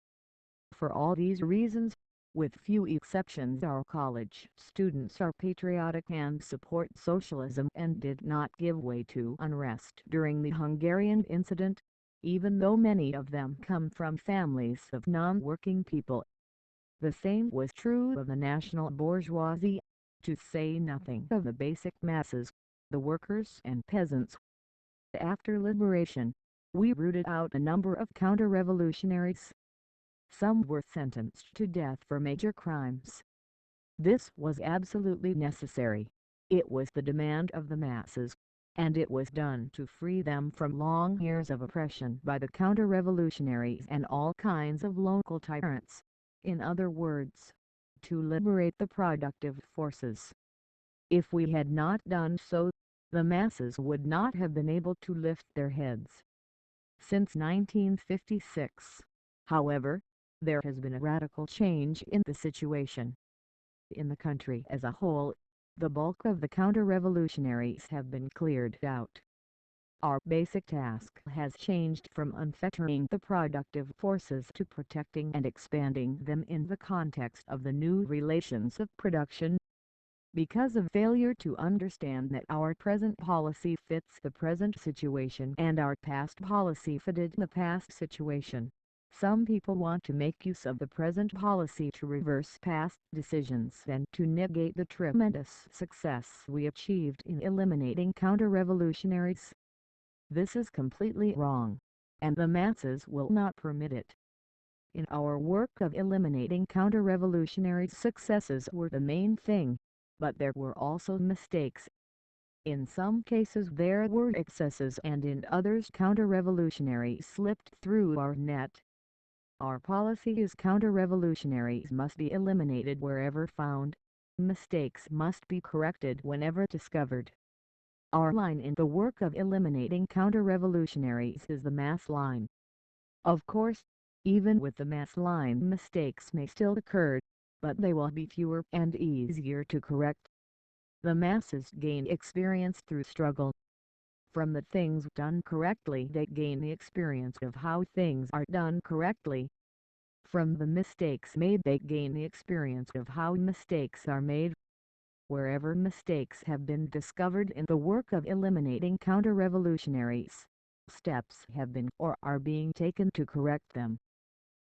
For all these reasons, with few exceptions, our college students are patriotic and support socialism and did not give way to unrest during the Hungarian incident, even though many of them come from families of non-working people. The same was true of the national bourgeoisie, to say nothing of the basic masses, the workers and peasants. After liberation, we rooted out a number of counter-revolutionaries. Some were sentenced to death for major crimes. This was absolutely necessary. It was the demand of the masses, and it was done to free them from long years of oppression by the counter-revolutionaries and all kinds of local tyrants. In other words, to liberate the productive forces. If we had not done so, the masses would not have been able to lift their heads. Since 1956, however, there has been a radical change in the situation. In the country as a whole, the bulk of the counter-revolutionaries have been cleared out. Our basic task has changed from unfettering the productive forces to protecting and expanding them in the context of the new relations of production. Because of failure to understand that our present policy fits the present situation and our past policy fitted the past situation, some people want to make use of the present policy to reverse past decisions and to negate the tremendous success we achieved in eliminating counter-revolutionaries. This is completely wrong, and the masses will not permit it. In our work of eliminating counter-revolutionary successes were the main thing, but there were also mistakes. In some cases there were excesses and in others counter-revolutionaries slipped through our net. Our policy is counter-revolutionaries must be eliminated wherever found. Mistakes must be corrected whenever discovered. Our line in the work of eliminating counter-revolutionaries is the mass line. Of course, even with the mass line mistakes may still occur, but they will be fewer and easier to correct. The masses gain experience through struggle. From the things done correctly they gain the experience of how things are done correctly. From the mistakes made they gain the experience of how mistakes are made. Wherever mistakes have been discovered in the work of eliminating counter-revolutionaries, steps have been or are being taken to correct them.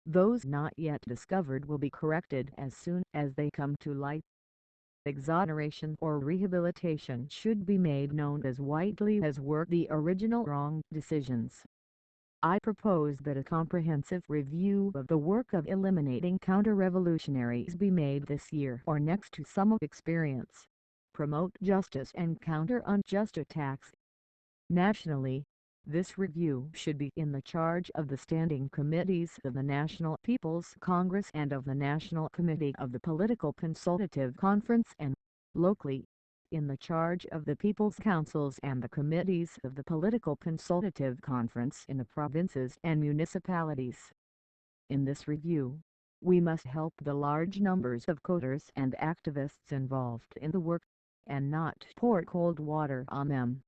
Those not yet discovered will be corrected as soon as they come to light. Exoneration or rehabilitation should be made known as widely as were the original wrong decisions. I propose that a comprehensive review of the work of eliminating counter-revolutionaries be made this year or next to sum up experience, promote justice and counter unjust attacks. Nationally, this review should be in the charge of the standing committees of the National People's Congress and of the National Committee of the Political Consultative Conference and, locally, in the charge of the People's Councils and the committees of the Political Consultative Conference in the provinces and municipalities. In this review, we must help the large numbers of coders and activists involved in the work, and not pour cold water on them.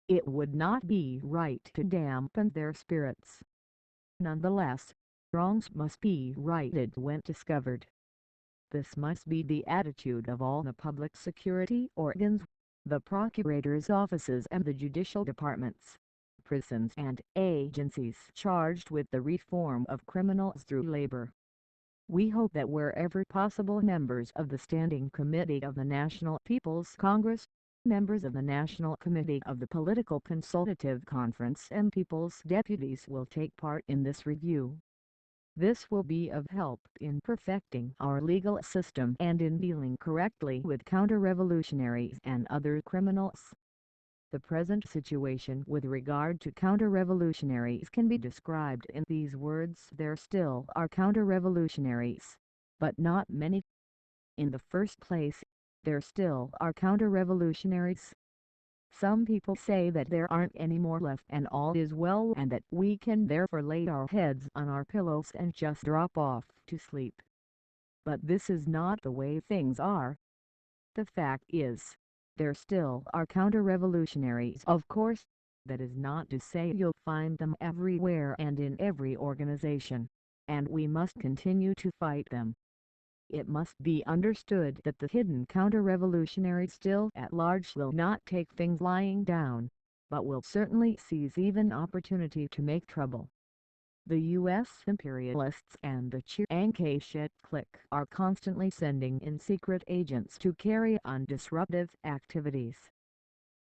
It would not be right to dampen their spirits. Nonetheless, wrongs must be righted when discovered. This must be the attitude of all the public security organs, the procurators' offices and the judicial departments, prisons and agencies charged with the reform of criminals through labor. We hope that wherever possible members of the Standing Committee of the National People's Congress, members of the National Committee of the Political Consultative Conference and People's Deputies will take part in this review. This will be of help in perfecting our legal system and in dealing correctly with counter-revolutionaries and other criminals. The present situation with regard to counter-revolutionaries can be described in these words: there still are counter-revolutionaries, but not many. In the first place, there still are counter-revolutionaries. Some people say that there aren't any more left and all is well and that we can therefore lay our heads on our pillows and just drop off to sleep. But this is not the way things are. The fact is, there still are counter-revolutionaries, of course. That is not to say you'll find them everywhere and in every organization, and we must continue to fight them. It must be understood that the hidden counter-revolutionary still at large will not take things lying down, but will certainly seize even opportunity to make trouble. The U.S. imperialists and the Chiang Kai-shek clique are constantly sending in secret agents to carry on disruptive activities.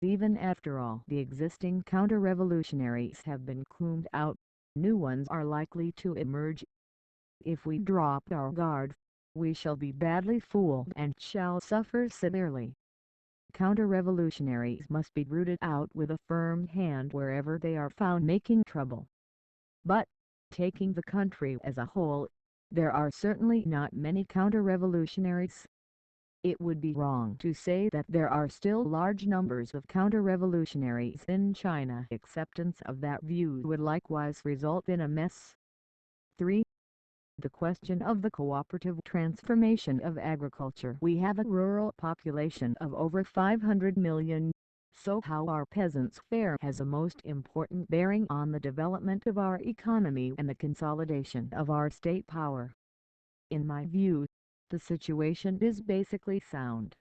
Even after all the existing counter-revolutionaries have been cleaned out, new ones are likely to emerge. If we drop our guard, we shall be badly fooled and shall suffer severely. Counter-revolutionaries must be rooted out with a firm hand wherever they are found making trouble. But, taking the country as a whole, there are certainly not many counter-revolutionaries. It would be wrong to say that there are still large numbers of counter-revolutionaries in China. Acceptance of that view would likewise result in a mess. 3. The question of the cooperative transformation of agriculture. We have a rural population of over 500 million, so how our peasants fare has a most important bearing on the development of our economy and the consolidation of our state power. In my view, the situation is basically sound.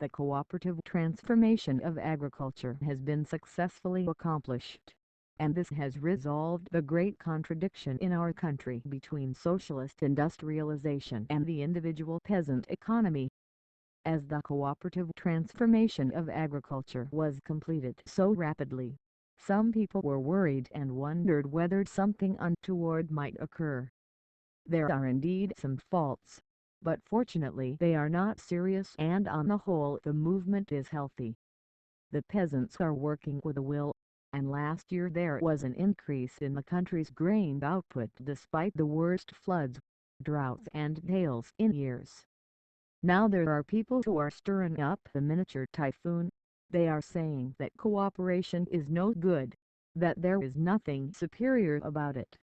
The cooperative transformation of agriculture has been successfully accomplished, and this has resolved the great contradiction in our country between socialist industrialization and the individual peasant economy. As the cooperative transformation of agriculture was completed so rapidly, some people were worried and wondered whether something untoward might occur. There are indeed some faults, but fortunately they are not serious, and on the whole the movement is healthy. The peasants are working with a will, and last year there was an increase in the country's grain output despite the worst floods, droughts and hails in years. Now there are people who are stirring up the miniature typhoon. They are saying that cooperation is no good, that there is nothing superior about it.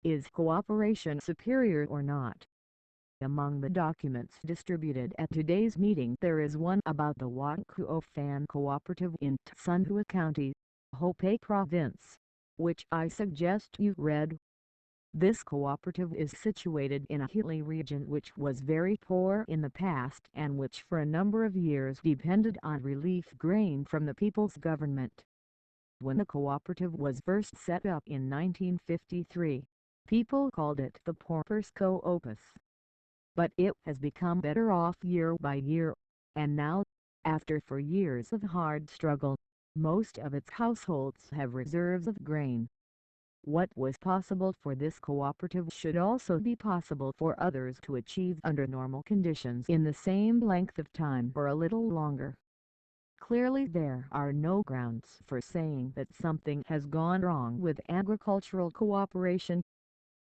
Is cooperation superior or not? Among the documents distributed at today's meeting there is one about the Wakuofan Cooperative in Tsunhua County, Hopei Province, which I suggest you read. This cooperative is situated in a hilly region which was very poor in the past and which for a number of years depended on relief grain from the people's government. When the cooperative was first set up in 1953, people called it the Paupers Co-opus. But it has become better off year by year, and now, after 4 years of hard struggle, most of its households have reserves of grain. What was possible for this cooperative should also be possible for others to achieve under normal conditions in the same length of time or a little longer. Clearly there are no grounds for saying that something has gone wrong with agricultural cooperation.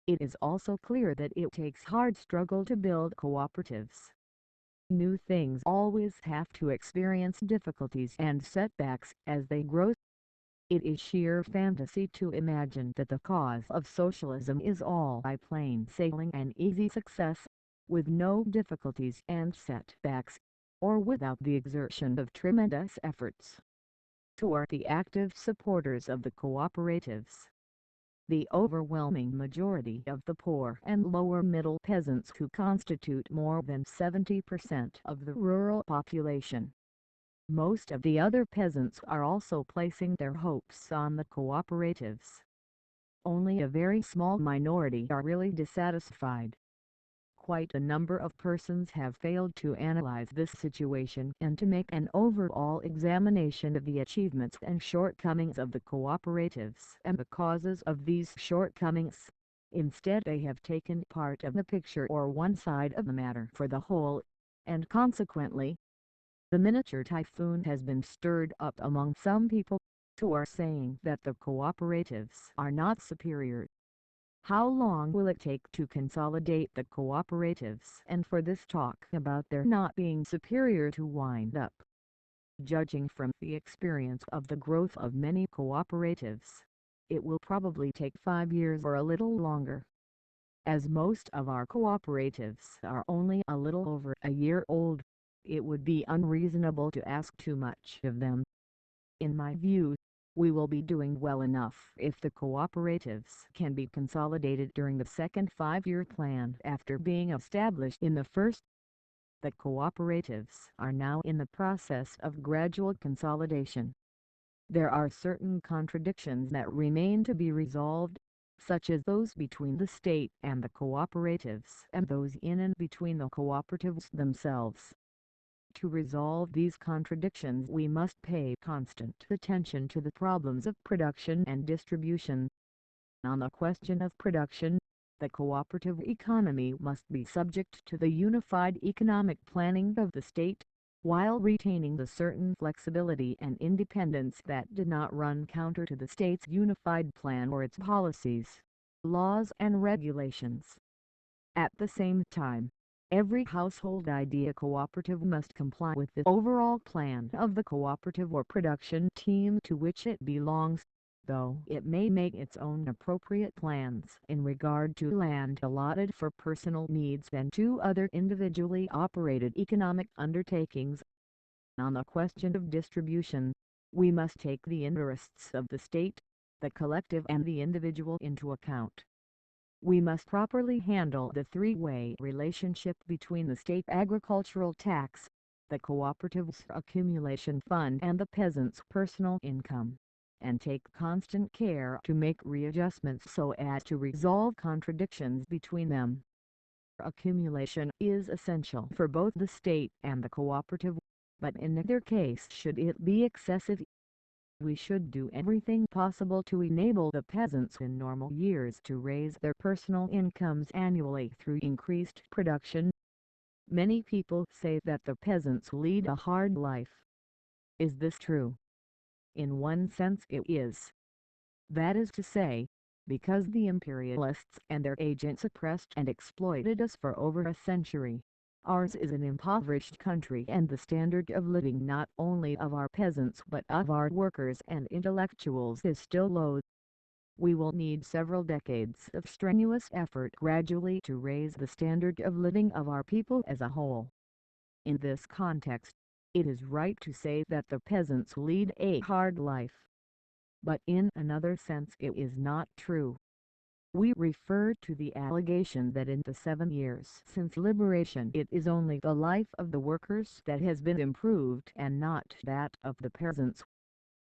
It is also clear that it takes hard struggle to build cooperatives. New things always have to experience difficulties and setbacks as they grow. It is sheer fantasy to imagine that the cause of socialism is all by plain sailing and easy success, with no difficulties and setbacks, or without the exertion of tremendous efforts. Who are the active supporters of the cooperatives? The overwhelming majority of the poor and lower middle peasants who constitute more than 70% of the rural population. Most of the other peasants are also placing their hopes on the cooperatives. Only a very small minority are really dissatisfied. Quite a number of persons have failed to analyze this situation and to make an overall examination of the achievements and shortcomings of the cooperatives and the causes of these shortcomings. Instead they have taken part of the picture or one side of the matter for the whole, and consequently, the miniature typhoon has been stirred up among some people, who are saying that the cooperatives are not superior. How long will it take to consolidate the cooperatives and for this talk about their not being superior to wind up? Judging from the experience of the growth of many cooperatives, it will probably take 5 years or a little longer. As most of our cooperatives are only a little over a year old, it would be unreasonable to ask too much of them. In my view, we will be doing well enough if the cooperatives can be consolidated during the second five-year plan after being established in the first. The cooperatives are now in the process of gradual consolidation. There are certain contradictions that remain to be resolved, such as those between the state and the cooperatives and those in and between the cooperatives themselves. To resolve these contradictions we must pay constant attention to the problems of production and distribution. On the question of production, the cooperative economy must be subject to the unified economic planning of the state, while retaining the certain flexibility and independence that did not run counter to the state's unified plan or its policies, laws and regulations. At the same time, every household idea cooperative must comply with the overall plan of the cooperative or production team to which it belongs, though it may make its own appropriate plans in regard to land allotted for personal needs and to other individually operated economic undertakings. On the question of distribution, we must take the interests of the state, the collective and the individual into account. We must properly handle the three-way relationship between the state agricultural tax, the cooperative's accumulation fund and the peasant's personal income, and take constant care to make readjustments so as to resolve contradictions between them. Accumulation is essential for both the state and the cooperative, but in neither case should it be excessive. We should do everything possible to enable the peasants in normal years to raise their personal incomes annually through increased production. Many people say that the peasants lead a hard life. Is this true? In one sense it is. That is to say, because the imperialists and their agents oppressed and exploited us for over a century. Ours is an impoverished country and the standard of living not only of our peasants but of our workers and intellectuals is still low. We will need several decades of strenuous effort gradually to raise the standard of living of our people as a whole. In this context, it is right to say that the peasants lead a hard life. But in another sense it is not true. We refer to the allegation that in the 7 years since liberation it is only the life of the workers that has been improved and not that of the peasants.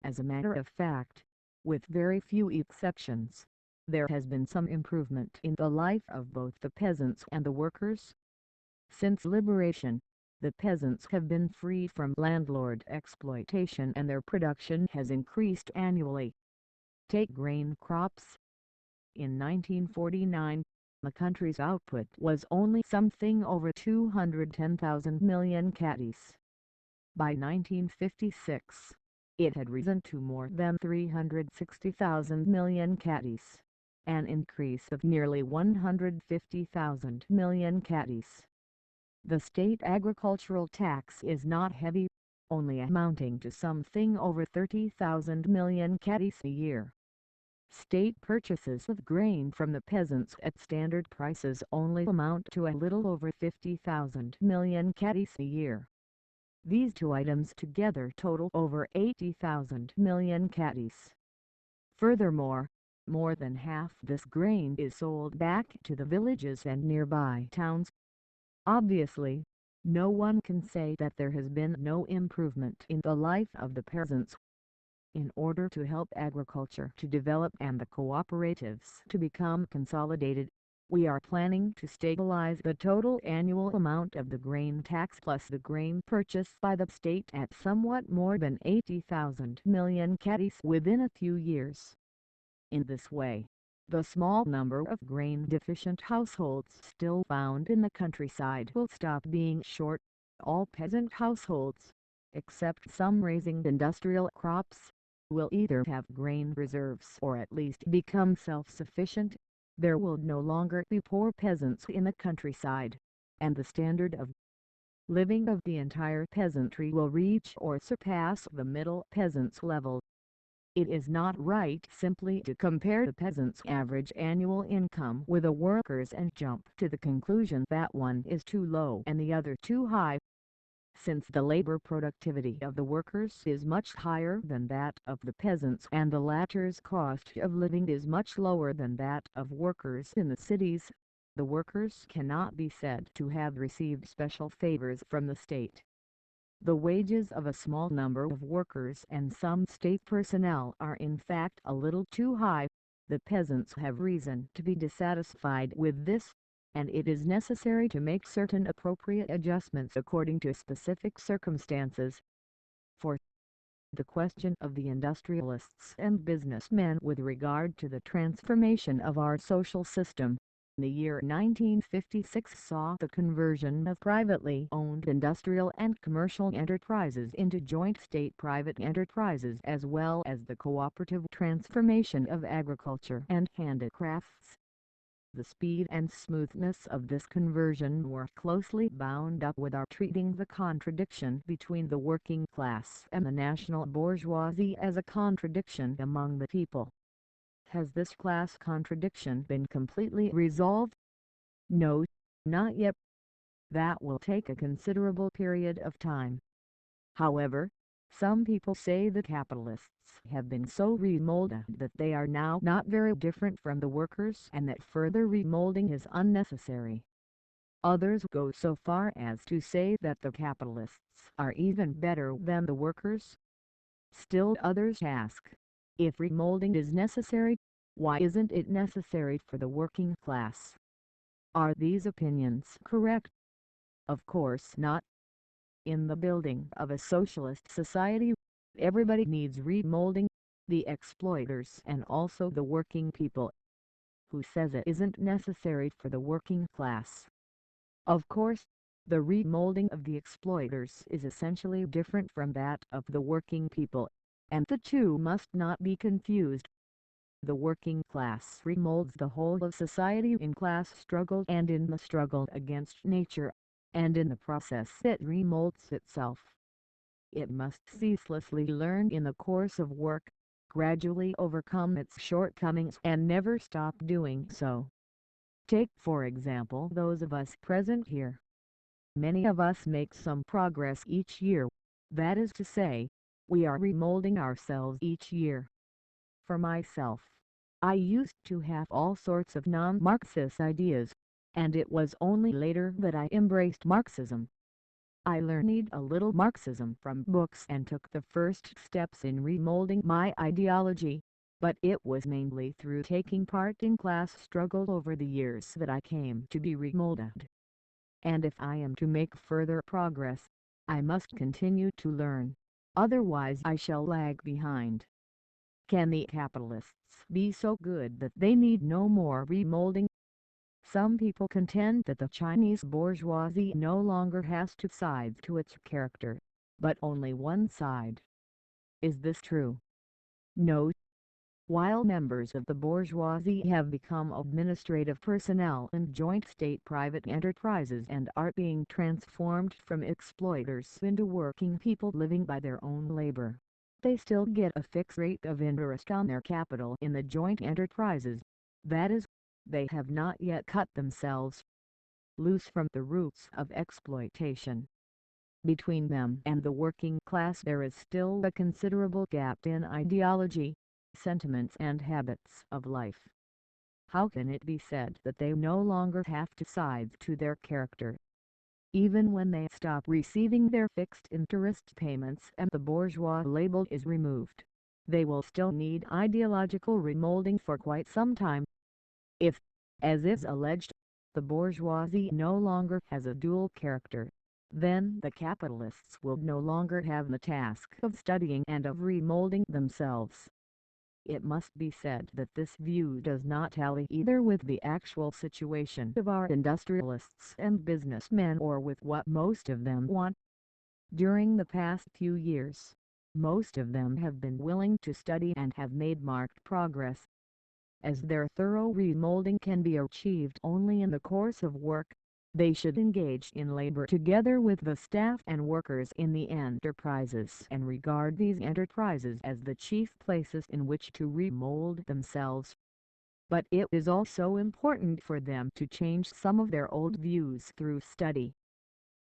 As a matter of fact, with very few exceptions, there has been some improvement in the life of both the peasants and the workers. Since liberation, the peasants have been free from landlord exploitation and their production has increased annually. Take grain crops. In 1949, the country's output was only something over 210,000 million catties. By 1956, it had risen to more than 360,000 million catties, an increase of nearly 150,000 million catties. The state agricultural tax is not heavy, only amounting to something over 30,000 million catties a year. State purchases of grain from the peasants at standard prices only amount to a little over 50,000 million catties a year. These two items together total over 80,000 million catties. Furthermore, more than half this grain is sold back to the villages and nearby towns. Obviously, no one can say that there has been no improvement in the life of the peasants. In order to help agriculture to develop and the cooperatives to become consolidated, we are planning to stabilize the total annual amount of the grain tax plus the grain purchased by the state at somewhat more than 80,000 million catties within a few years. In this way, the small number of grain-deficient households still found in the countryside will stop being short. All peasant households, except some raising industrial crops, will either have grain reserves or at least become self-sufficient. There will no longer be poor peasants in the countryside, and the standard of living of the entire peasantry will reach or surpass the middle peasant's level. It is not right simply to compare the peasant's average annual income with a worker's and jump to the conclusion that one is too low and the other too high. since the labor productivity of the workers is much higher than that of the peasants and the latter's cost of living is much lower than that of workers in the cities, the workers cannot be said to have received special favors from the state. The wages of a small number of workers and some state personnel are in fact a little too high. The peasants have reason to be dissatisfied with this, and it is necessary to make certain appropriate adjustments according to specific circumstances. For the question of the industrialists and businessmen with regard to the transformation of our social system, the year 1956 saw the conversion of privately owned industrial and commercial enterprises into joint state-private enterprises as well as the cooperative transformation of agriculture and handicrafts. The speed and smoothness of this conversion were closely bound up with our treating the contradiction between the working class and the national bourgeoisie as a contradiction among the people. Has this class contradiction been completely resolved? No, not yet. That will take a considerable period of time. However, some people say the capitalists have been so remolded that they are now not very different from the workers and that further remolding is unnecessary. Others go so far as to say that the capitalists are even better than the workers. Still others ask, if remolding is necessary, why isn't it necessary for the working class? Are these opinions correct? Of course not. In the building of a socialist society, everybody needs remolding, the exploiters and also the working people. Who says it isn't necessary for the working class? Of course, the remolding of the exploiters is essentially different from that of the working people, and the two must not be confused. The working class remolds the whole of society in class struggle and in the struggle against nature, and in the process it remolds itself. It must ceaselessly learn in the course of work, gradually overcome its shortcomings and never stop doing so. Take for example those of us present here. Many of us make some progress each year, that is to say, we are remolding ourselves each year. For myself, I used to have all sorts of non-Marxist ideas, and it was only later that I embraced Marxism. I learned a little Marxism from books and took the first steps in remolding my ideology, but it was mainly through taking part in class struggle over the years that I came to be remolded. And if I am to make further progress, I must continue to learn, otherwise I shall lag behind. Can the capitalists be so good that they need no more remolding? Some people contend that the Chinese bourgeoisie no longer has two sides to its character, but only one side. Is this true? No. While members of the bourgeoisie have become administrative personnel in joint state-private enterprises and are being transformed from exploiters into working people living by their own labor, they still get a fixed rate of interest on their capital in the joint enterprises, that is, they have not yet cut themselves loose from the roots of exploitation. Between them and the working class there is still a considerable gap in ideology, sentiments and habits of life. How can it be said that they no longer have two sides to their character? Even when they stop receiving their fixed interest payments and the bourgeois label is removed, they will still need ideological remolding for quite some time. If, as is alleged, the bourgeoisie no longer has a dual character, then the capitalists will no longer have the task of studying and of remolding themselves. It must be said that this view does not tally either with the actual situation of our industrialists and businessmen or with what most of them want. During the past few years, most of them have been willing to study and have made marked progress. As their thorough remolding can be achieved only in the course of work, they should engage in labor together with the staff and workers in the enterprises and regard these enterprises as the chief places in which to remold themselves. But it is also important for them to change some of their old views through study.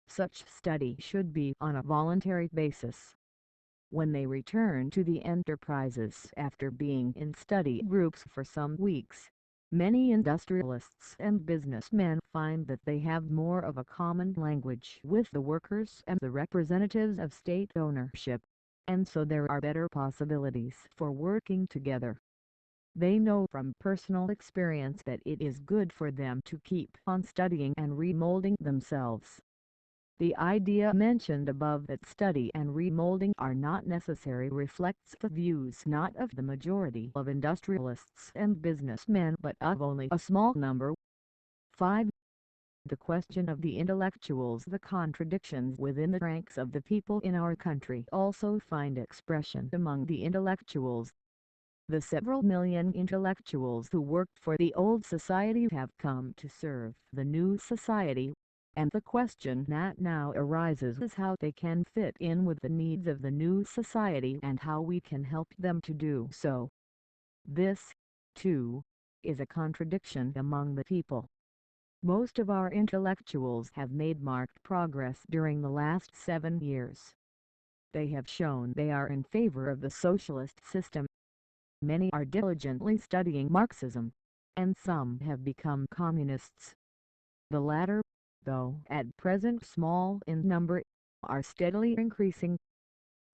Such study should be on a voluntary basis. When they return to the enterprises after being in study groups for some weeks, many industrialists and businessmen find that they have more of a common language with the workers and the representatives of state ownership, and so there are better possibilities for working together. They know from personal experience that it is good for them to keep on studying and remolding themselves. The idea mentioned above that study and remolding are not necessary reflects the views not of the majority of industrialists and businessmen but of only a small number. 5. The question of the intellectuals. The contradictions within the ranks of the people in our country also find expression among the intellectuals. The several million intellectuals who worked for the old society have come to serve the new society, and the question that now arises is how they can fit in with the needs of the new society and how we can help them to do so. This, too, is a contradiction among the people. Most of our intellectuals have made marked progress during the last 7 years. They have shown they are in favor of the socialist system. Many are diligently studying Marxism, and some have become communists. The latter, though at present small in number, are steadily increasing.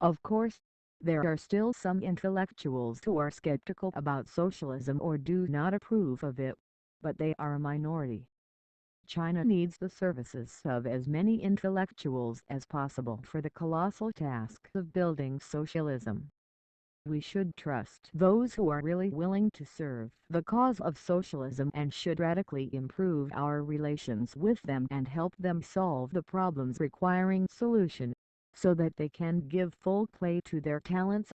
Of course, there are still some intellectuals who are skeptical about socialism or do not approve of it, but they are a minority. China needs the services of as many intellectuals as possible for the colossal task of building socialism. We should trust those who are really willing to serve the cause of socialism and should radically improve our relations with them and help them solve the problems requiring solution, so that they can give full play to their talents.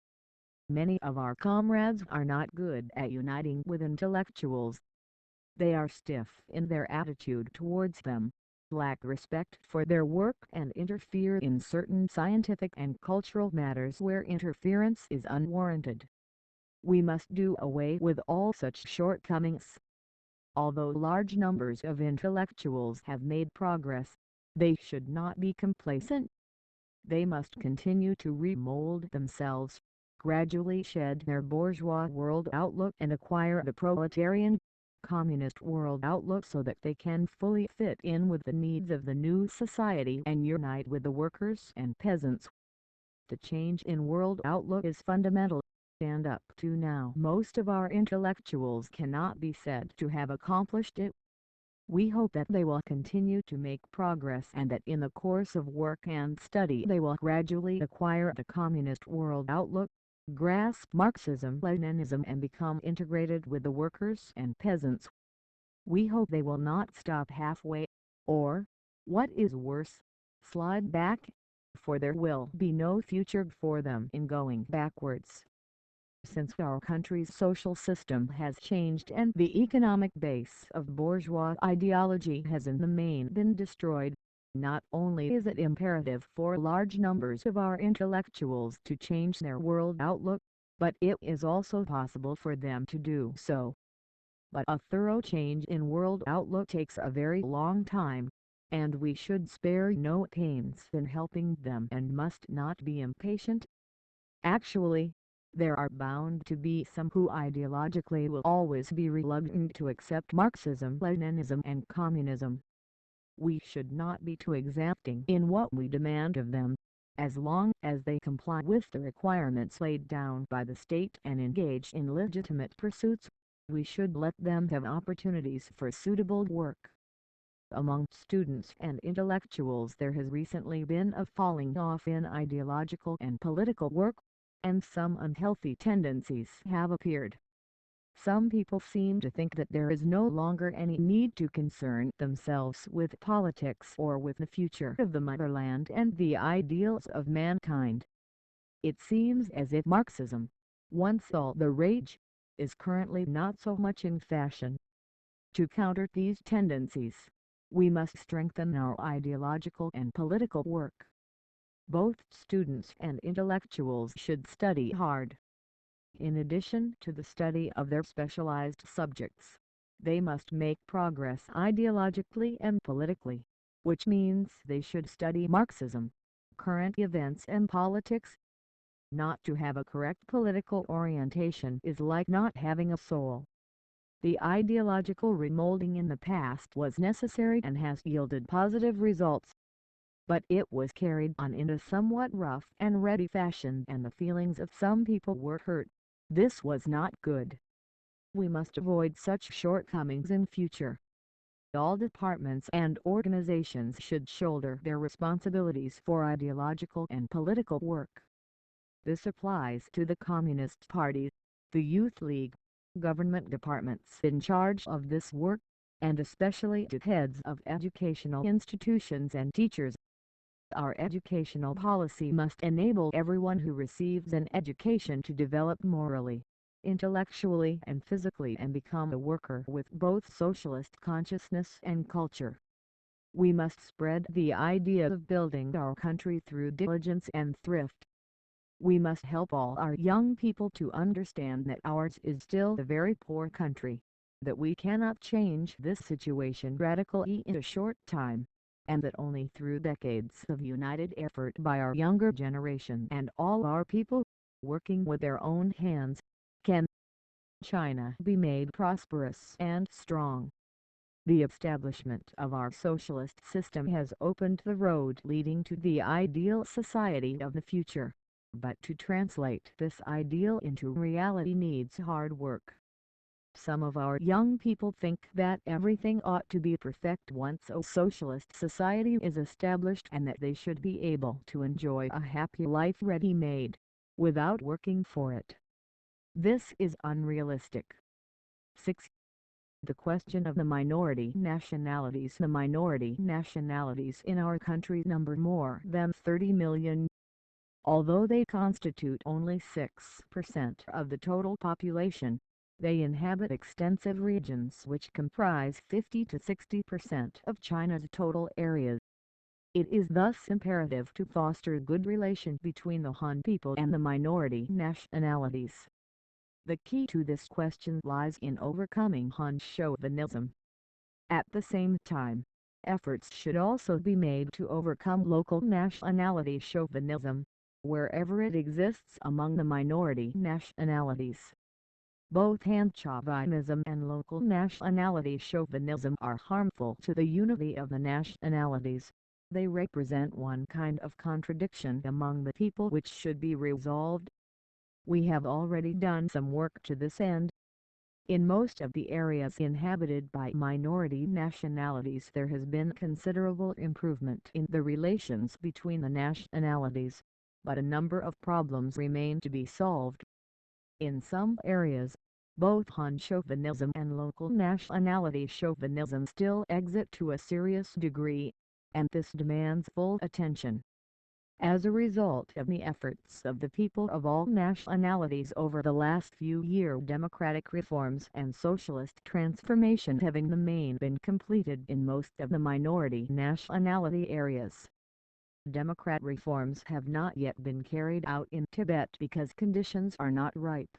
Many of our comrades are not good at uniting with intellectuals. They are stiff in their attitude towards them, lack respect for their work and interfere in certain scientific and cultural matters where interference is unwarranted. We must do away with all such shortcomings. Although large numbers of intellectuals have made progress, they should not be complacent. They must continue to remold themselves, gradually shed their bourgeois world outlook and acquire the proletarian communist world outlook so that they can fully fit in with the needs of the new society and unite with the workers and peasants. The change in world outlook is fundamental, and up to now most of our intellectuals cannot be said to have accomplished it. We hope that they will continue to make progress and that in the course of work and study they will gradually acquire the communist world outlook, grasp Marxism-Leninism and become integrated with the workers and peasants. We hope they will not stop halfway, or, what is worse, slide back, for there will be no future for them in going backwards. Since our country's social system has changed and the economic base of bourgeois ideology has in the main been destroyed, not only is it imperative for large numbers of our intellectuals to change their world outlook, but it is also possible for them to do so. But a thorough change in world outlook takes a very long time, and we should spare no pains in helping them and must not be impatient. Actually, there are bound to be some who ideologically will always be reluctant to accept Marxism, Leninism and communism. We should not be too exacting in what we demand of them. As long as they comply with the requirements laid down by the state and engage in legitimate pursuits, we should let them have opportunities for suitable work. Among students and intellectuals there has recently been a falling off in ideological and political work, and some unhealthy tendencies have appeared. Some people seem to think that there is no longer any need to concern themselves with politics or with the future of the motherland and the ideals of mankind. It seems as if Marxism, once all the rage, is currently not so much in fashion. To counter these tendencies, we must strengthen our ideological and political work. Both students and intellectuals should study hard. In addition to the study of their specialized subjects, they must make progress ideologically and politically. which means they should study Marxism, current events and politics. Not to have a correct political orientation is like not having a soul. The ideological remolding in the past was necessary and has yielded positive results. But it was carried on in a somewhat rough and ready fashion, and the feelings of some people were hurt. This was not good. We must avoid such shortcomings in future. All departments and organizations should shoulder their responsibilities for ideological and political work. This applies to the Communist Party, the Youth League, government departments in charge of this work, and especially to heads of educational institutions and teachers. Our educational policy must enable everyone who receives an education to develop morally, intellectually and physically, and become a worker with both socialist consciousness and culture. We must spread the idea of building our country through diligence and thrift. We must help all our young people to understand that ours is still a very poor country, that we cannot change this situation radically in a short time, and that only through decades of united effort by our younger generation and all our people, working with their own hands, can China be made prosperous and strong. The establishment of our socialist system has opened the road leading to the ideal society of the future, but to translate this ideal into reality needs hard work. Some of our young people think that everything ought to be perfect once a socialist society is established, and that they should be able to enjoy a happy life ready-made, without working for it. This is unrealistic. 6. The question of the minority nationalities. The minority nationalities in our country number more than 30 million. Although they constitute only 6% of the total population, they inhabit extensive regions which comprise 50 to 60% of China's total area. It is thus imperative to foster good relations between the Han people and the minority nationalities. The key to this question lies in overcoming Han chauvinism. At the same time, efforts should also be made to overcome local nationality chauvinism, wherever it exists among the minority nationalities. Both Han chauvinism and local nationality chauvinism are harmful to the unity of the nationalities. They represent one kind of contradiction among the people which should be resolved. We have already done some work to this end. In most of the areas inhabited by minority nationalities there has been considerable improvement in the relations between the nationalities, but a number of problems remain to be solved. In some areas, both Han chauvinism and local nationality chauvinism still exist to a serious degree, and this demands full attention. As a result of the efforts of the people of all nationalities over the last few years, democratic reforms and socialist transformation have in the main been completed in most of the minority nationality areas. Democratic reforms have not yet been carried out in Tibet because conditions are not ripe.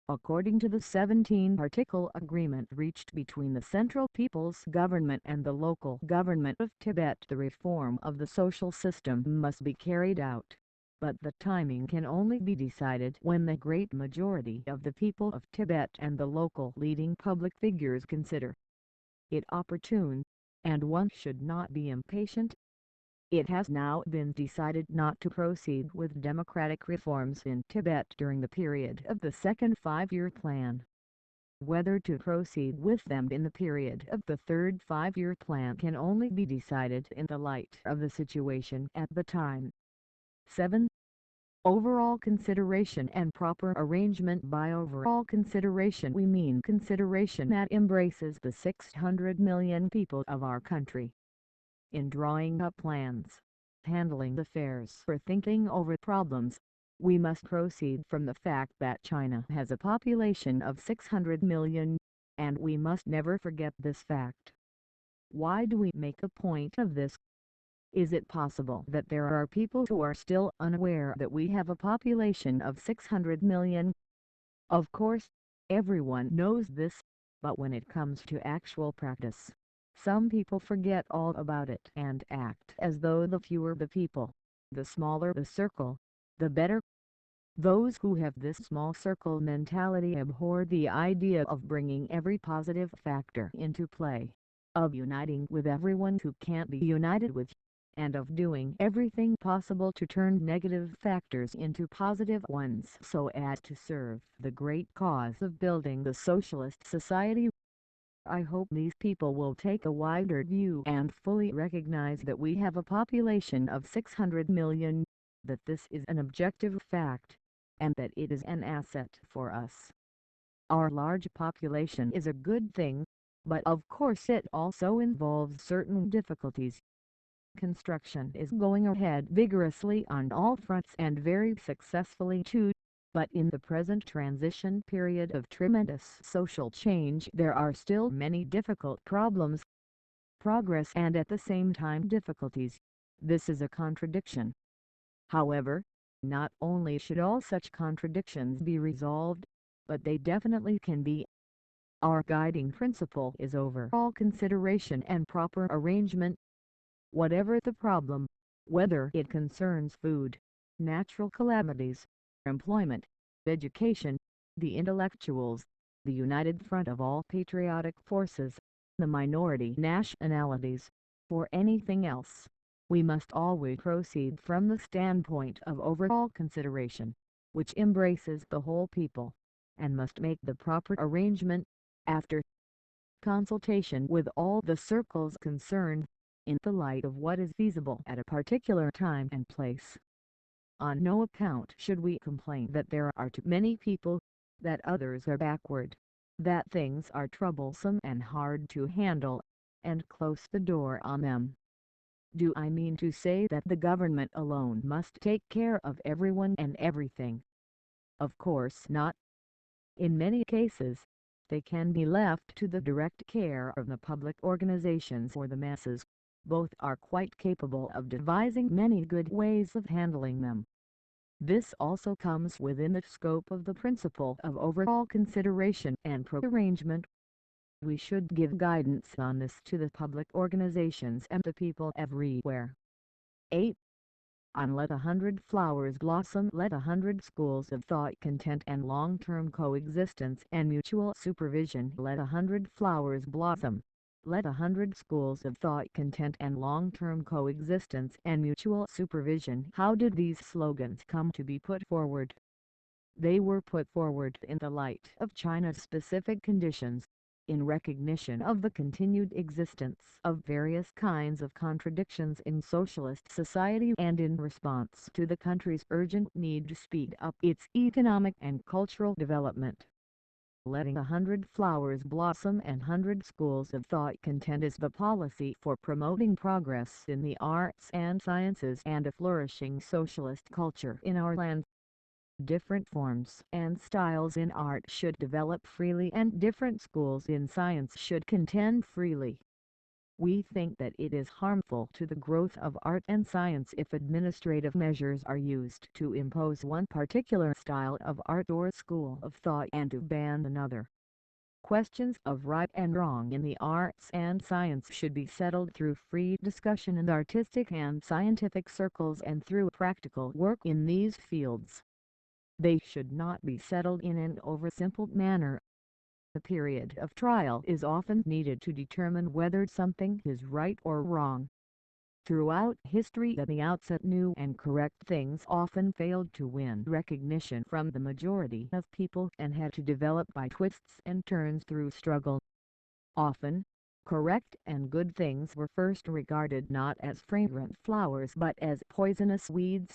According to the 17-article agreement reached between the Central People's Government and the local government of Tibet, the reform of the social system must be carried out, but the timing can only be decided when the great majority of the people of Tibet and the local leading public figures consider it opportune, and one should not be impatient. It has now been decided not to proceed with democratic reforms in Tibet during the period of the second five-year plan. Whether to proceed with them in the period of the third five-year plan can only be decided in the light of the situation at the time. 7. Overall consideration and proper arrangement. By overall consideration we mean consideration that embraces the 600 million people of our country. In drawing up plans, handling affairs or thinking over problems, we must proceed from the fact that China has a population of 600 million, and we must never forget this fact. Why do we make a point of this? Is it possible that there are people who are still unaware that we have a population of 600 million? Of course, everyone knows this, but when it comes to actual practice, Some people forget all about it and act as though the fewer the people, the smaller the circle, the better. Those who have this small circle mentality abhor the idea of bringing every positive factor into play, of uniting with everyone who can't be united with, and of doing everything possible to turn negative factors into positive ones so as to serve the great cause of building the socialist society. I hope these people will take a wider view and fully recognize that we have a population of 600 million, that this is an objective fact, and that it is an asset for us. Our large population is a good thing, but of course it also involves certain difficulties. Construction is going ahead vigorously on all fronts and very successfully too, but in the present transition period of tremendous social change there are still many difficult problems, progress and at the same time difficulties. This is a contradiction. However, not only should all such contradictions be resolved, but they definitely can be. Our guiding principle is overall consideration and proper arrangement. Whatever the problem, whether it concerns food, natural calamities, employment, education, the intellectuals, the united front of all patriotic forces, the minority nationalities, or anything else, we must always proceed from the standpoint of overall consideration, which embraces the whole people, and must make the proper arrangement, after consultation with all the circles concerned, in the light of what is feasible at a particular time and place. On no account should we complain that there are too many people, that others are backward, that things are troublesome and hard to handle, and close the door on them. Do I mean to say that the government alone must take care of everyone and everything? Of course not. In many cases, they can be left to the direct care of the public organizations or the masses. Both are quite capable of devising many good ways of handling them. This also comes within the scope of the principle of overall consideration and arrangement. We should give guidance on this to the public organizations and the people everywhere. 8. On Let 100 Flowers Blossom. Let 100 schools of thought, content and long-term coexistence and mutual supervision. Let 100 flowers blossom. Let 100 schools of thought, content and long-term coexistence and mutual supervision. How did these slogans come to be put forward? They were put forward in the light of China's specific conditions, in recognition of the continued existence of various kinds of contradictions in socialist society and in response to the country's urgent need to speed up its economic and cultural development. Letting 100 flowers blossom and 100 schools of thought content is the policy for promoting progress in the arts and sciences and a flourishing socialist culture in our land. Different forms and styles in art should develop freely and different schools in science should contend freely. We think that it is harmful to the growth of art and science if administrative measures are used to impose one particular style of art or school of thought and to ban another. Questions of right and wrong in the arts and science should be settled through free discussion in artistic and scientific circles and through practical work in these fields. They should not be settled in an oversimple manner. A period of trial is often needed to determine whether something is right or wrong. Throughout history, at the outset, new and correct things often failed to win recognition from the majority of people and had to develop by twists and turns through struggle. Often, correct and good things were first regarded not as fragrant flowers but as poisonous weeds.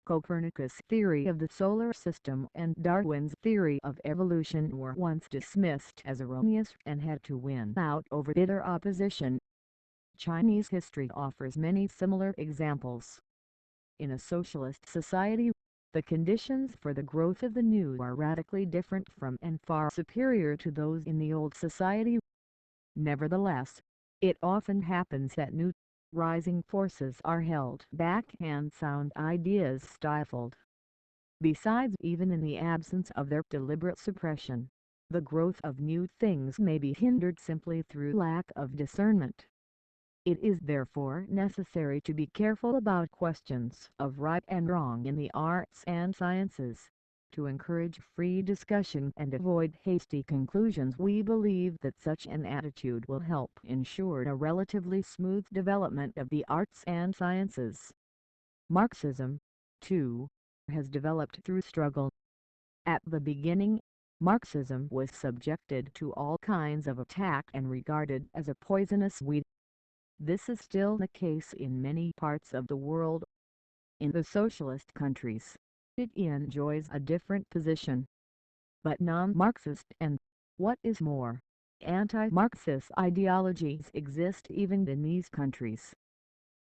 Copernicus' theory of the solar system and Darwin's theory of evolution were once dismissed as erroneous and had to win out over bitter opposition. Chinese history offers many similar examples. In a socialist society, the conditions for the growth of the new are radically different from and far superior to those in the old society. Nevertheless, it often happens that new rising forces are held back and sound ideas stifled. Besides, even in the absence of their deliberate suppression, The growth of new things may be hindered simply through lack of discernment. It is therefore necessary to be careful about questions of right and wrong in the arts and sciences. To encourage free discussion and avoid hasty conclusions, we believe that such an attitude will help ensure a relatively smooth development of the arts and sciences. Marxism, too, has developed through struggle. At the beginning, Marxism was subjected to all kinds of attack and regarded as a poisonous weed. This is still the case in many parts of the world. In the socialist countries, it enjoys a different position. But non-Marxist and, what is more, anti-Marxist ideologies exist even in these countries.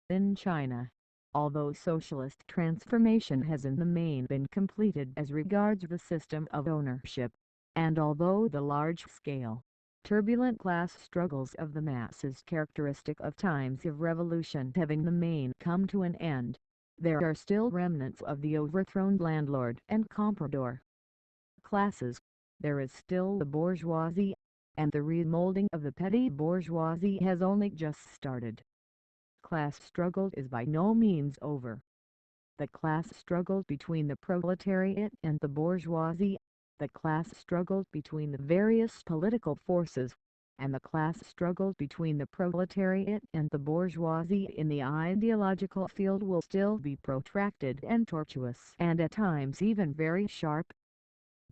In China, although socialist transformation has in the main been completed as regards the system of ownership, and although the large-scale, turbulent class struggles of the masses characteristic of times of revolution have in the main come to an end, there are still remnants of the overthrown landlord and comprador classes. There is still the bourgeoisie, and the remolding of the petty bourgeoisie has only just started. Class struggle is by no means over. The class struggle between the proletariat and the bourgeoisie, the class struggle between the various political forces, and the class struggle between the proletariat and the bourgeoisie in the ideological field will still be protracted and tortuous and at times even very sharp.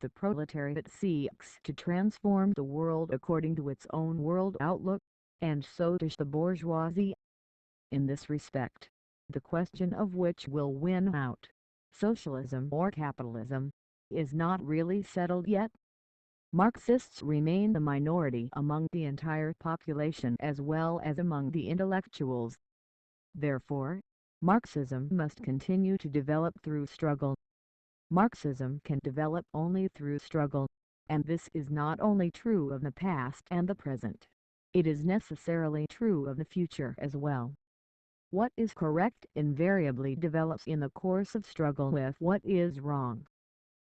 The proletariat seeks to transform the world according to its own world outlook, and so does the bourgeoisie. In this respect, the question of which will win out, socialism or capitalism, is not really settled yet. Marxists remain the minority among the entire population as well as among the intellectuals. Therefore, Marxism must continue to develop through struggle. Marxism can develop only through struggle, and this is not only true of the past and the present, it is necessarily true of the future as well. What is correct invariably develops in the course of struggle with what is wrong.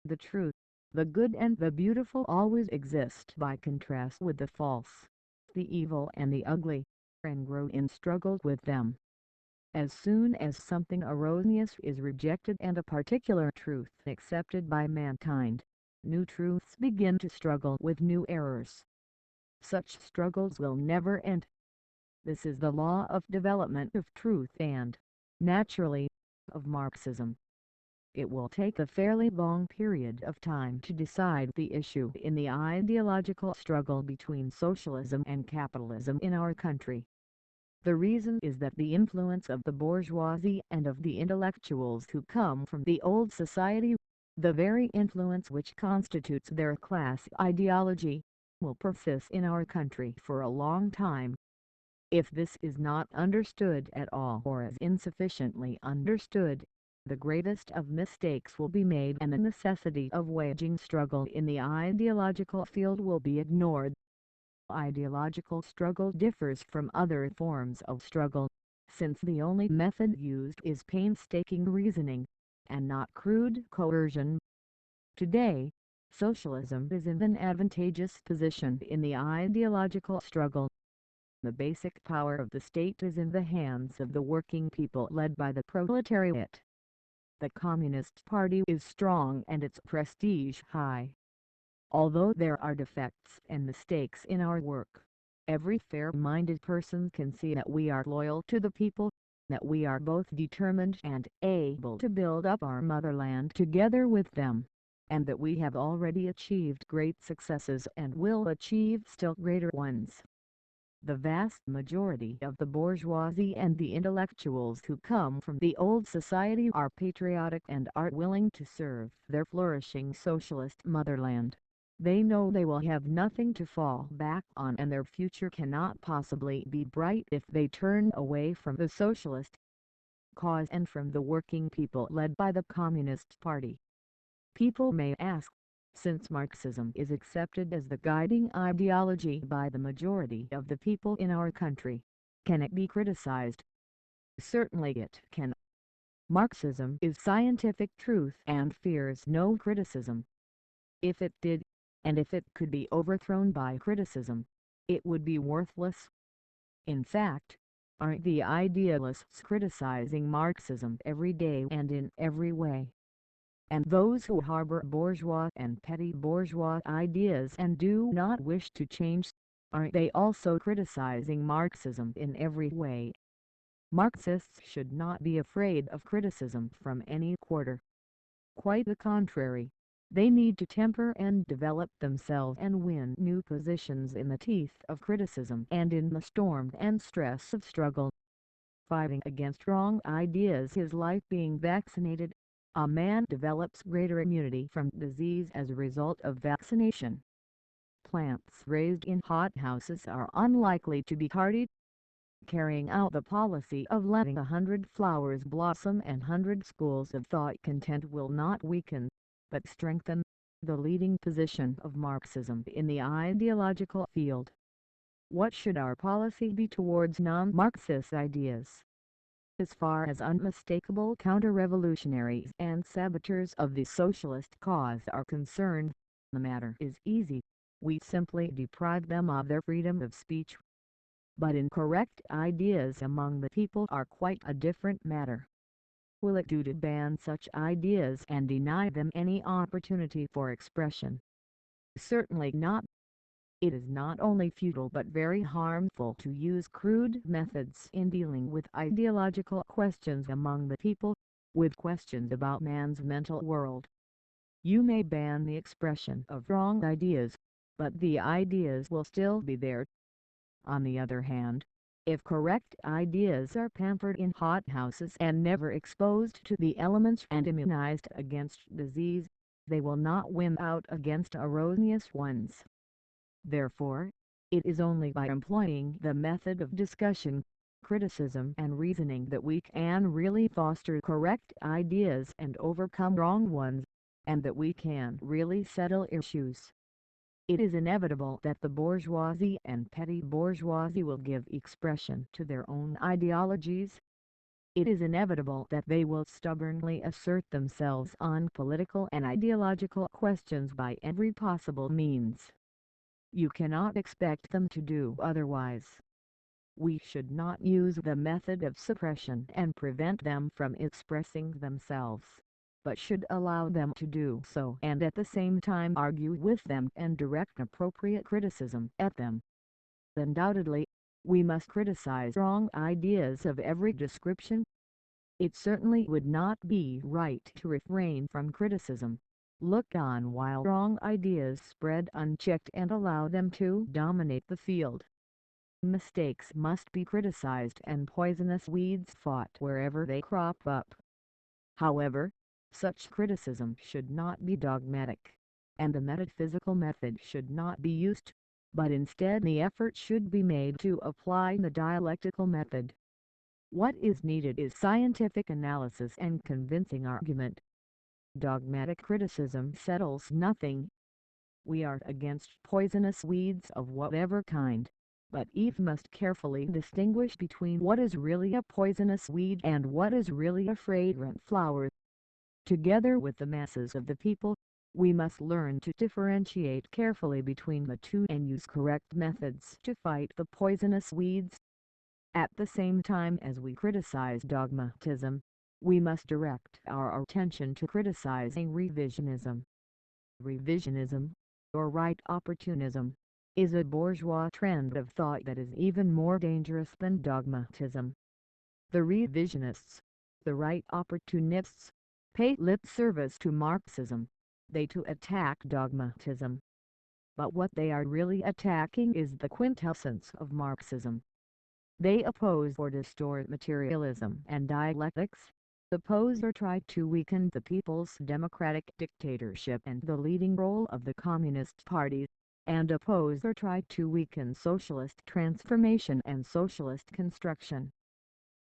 The truth, the good and the beautiful always exist by contrast with the false, the evil and the ugly, and grow in struggle with them. As soon as something erroneous is rejected and a particular truth accepted by mankind, new truths begin to struggle with new errors. Such struggles will never end. This is the law of development of truth and, naturally, of Marxism. It will take a fairly long period of time to decide the issue in the ideological struggle between socialism and capitalism in our country. The reason is that the influence of the bourgeoisie and of the intellectuals who come from the old society, the very influence which constitutes their class ideology, will persist in our country for a long time. If this is not understood at all or is insufficiently understood, the greatest of mistakes will be made and the necessity of waging struggle in the ideological field will be ignored. Ideological struggle differs from other forms of struggle, since the only method used is painstaking reasoning, and not crude coercion. Today, socialism is in an advantageous position in the ideological struggle. The basic power of the state is in the hands of the working people led by the proletariat. The Communist Party is strong and its prestige high. Although there are defects and mistakes in our work, every fair-minded person can see that we are loyal to the people, that we are both determined and able to build up our motherland together with them, and that we have already achieved great successes and will achieve still greater ones. The vast majority of the bourgeoisie and the intellectuals who come from the old society are patriotic and are willing to serve their flourishing socialist motherland. They know they will have nothing to fall back on and their future cannot possibly be bright if they turn away from the socialist cause and from the working people led by the Communist Party. People may ask, since Marxism is accepted as the guiding ideology by the majority of the people in our country, can it be criticized? Certainly it can. Marxism is scientific truth and fears no criticism. If it did, and if it could be overthrown by criticism, it would be worthless. In fact, aren't the idealists criticizing Marxism every day and in every way? And those who harbor bourgeois and petty bourgeois ideas and do not wish to change, aren't they also criticizing Marxism in every way? Marxists should not be afraid of criticism from any quarter. Quite the contrary, they need to temper and develop themselves and win new positions in the teeth of criticism and in the storm and stress of struggle. Fighting against wrong ideas is like being vaccinated. A man develops greater immunity from disease as a result of vaccination. Plants raised in hothouses are unlikely to be hardy. Carrying out the policy of letting 100 flowers blossom and 100 schools of thought content will not weaken, but strengthen, the leading position of Marxism in the ideological field. What should our policy be towards non-Marxist ideas? As far as unmistakable counter-revolutionaries and saboteurs of the socialist cause are concerned, the matter is easy. We simply deprive them of their freedom of speech. But incorrect ideas among the people are quite a different matter. Will it do to ban such ideas and deny them any opportunity for expression? Certainly not. It is not only futile but very harmful to use crude methods in dealing with ideological questions among the people, with questions about man's mental world. You may ban the expression of wrong ideas, but the ideas will still be there. On the other hand, if correct ideas are pampered in hothouses and never exposed to the elements and immunized against disease, they will not win out against erroneous ones. Therefore, it is only by employing the method of discussion, criticism and reasoning that we can really foster correct ideas and overcome wrong ones, and that we can really settle issues. It is inevitable that the bourgeoisie and petty bourgeoisie will give expression to their own ideologies. It is inevitable that they will stubbornly assert themselves on political and ideological questions by every possible means. You cannot expect them to do otherwise. We should not use the method of suppression and prevent them from expressing themselves, but should allow them to do so and at the same time argue with them and direct appropriate criticism at them. Undoubtedly, we must criticize wrong ideas of every description. It certainly would not be right to refrain from criticism, look on while wrong ideas spread unchecked and allow them to dominate the field. Mistakes must be criticized and poisonous weeds fought wherever they crop up. However, such criticism should not be dogmatic, and the metaphysical method should not be used, but instead the effort should be made to apply the dialectical method. What is needed is scientific analysis and convincing argument. Dogmatic criticism settles nothing. We are against poisonous weeds of whatever kind, but Eve must carefully distinguish between what is really a poisonous weed and what is really a fragrant flower. Together with the masses of the people, we must learn to differentiate carefully between the two and use correct methods to fight the poisonous weeds. At the same time as we criticize dogmatism, we must direct our attention to criticizing revisionism. Revisionism, or right opportunism, is a bourgeois trend of thought that is even more dangerous than dogmatism. The revisionists, the right opportunists, pay lip service to Marxism, they too attack dogmatism. But what they are really attacking is the quintessence of Marxism. They oppose or distort materialism and dialectics, oppose or try to weaken the people's democratic dictatorship and the leading role of the Communist Party, and oppose or try to weaken socialist transformation and socialist construction.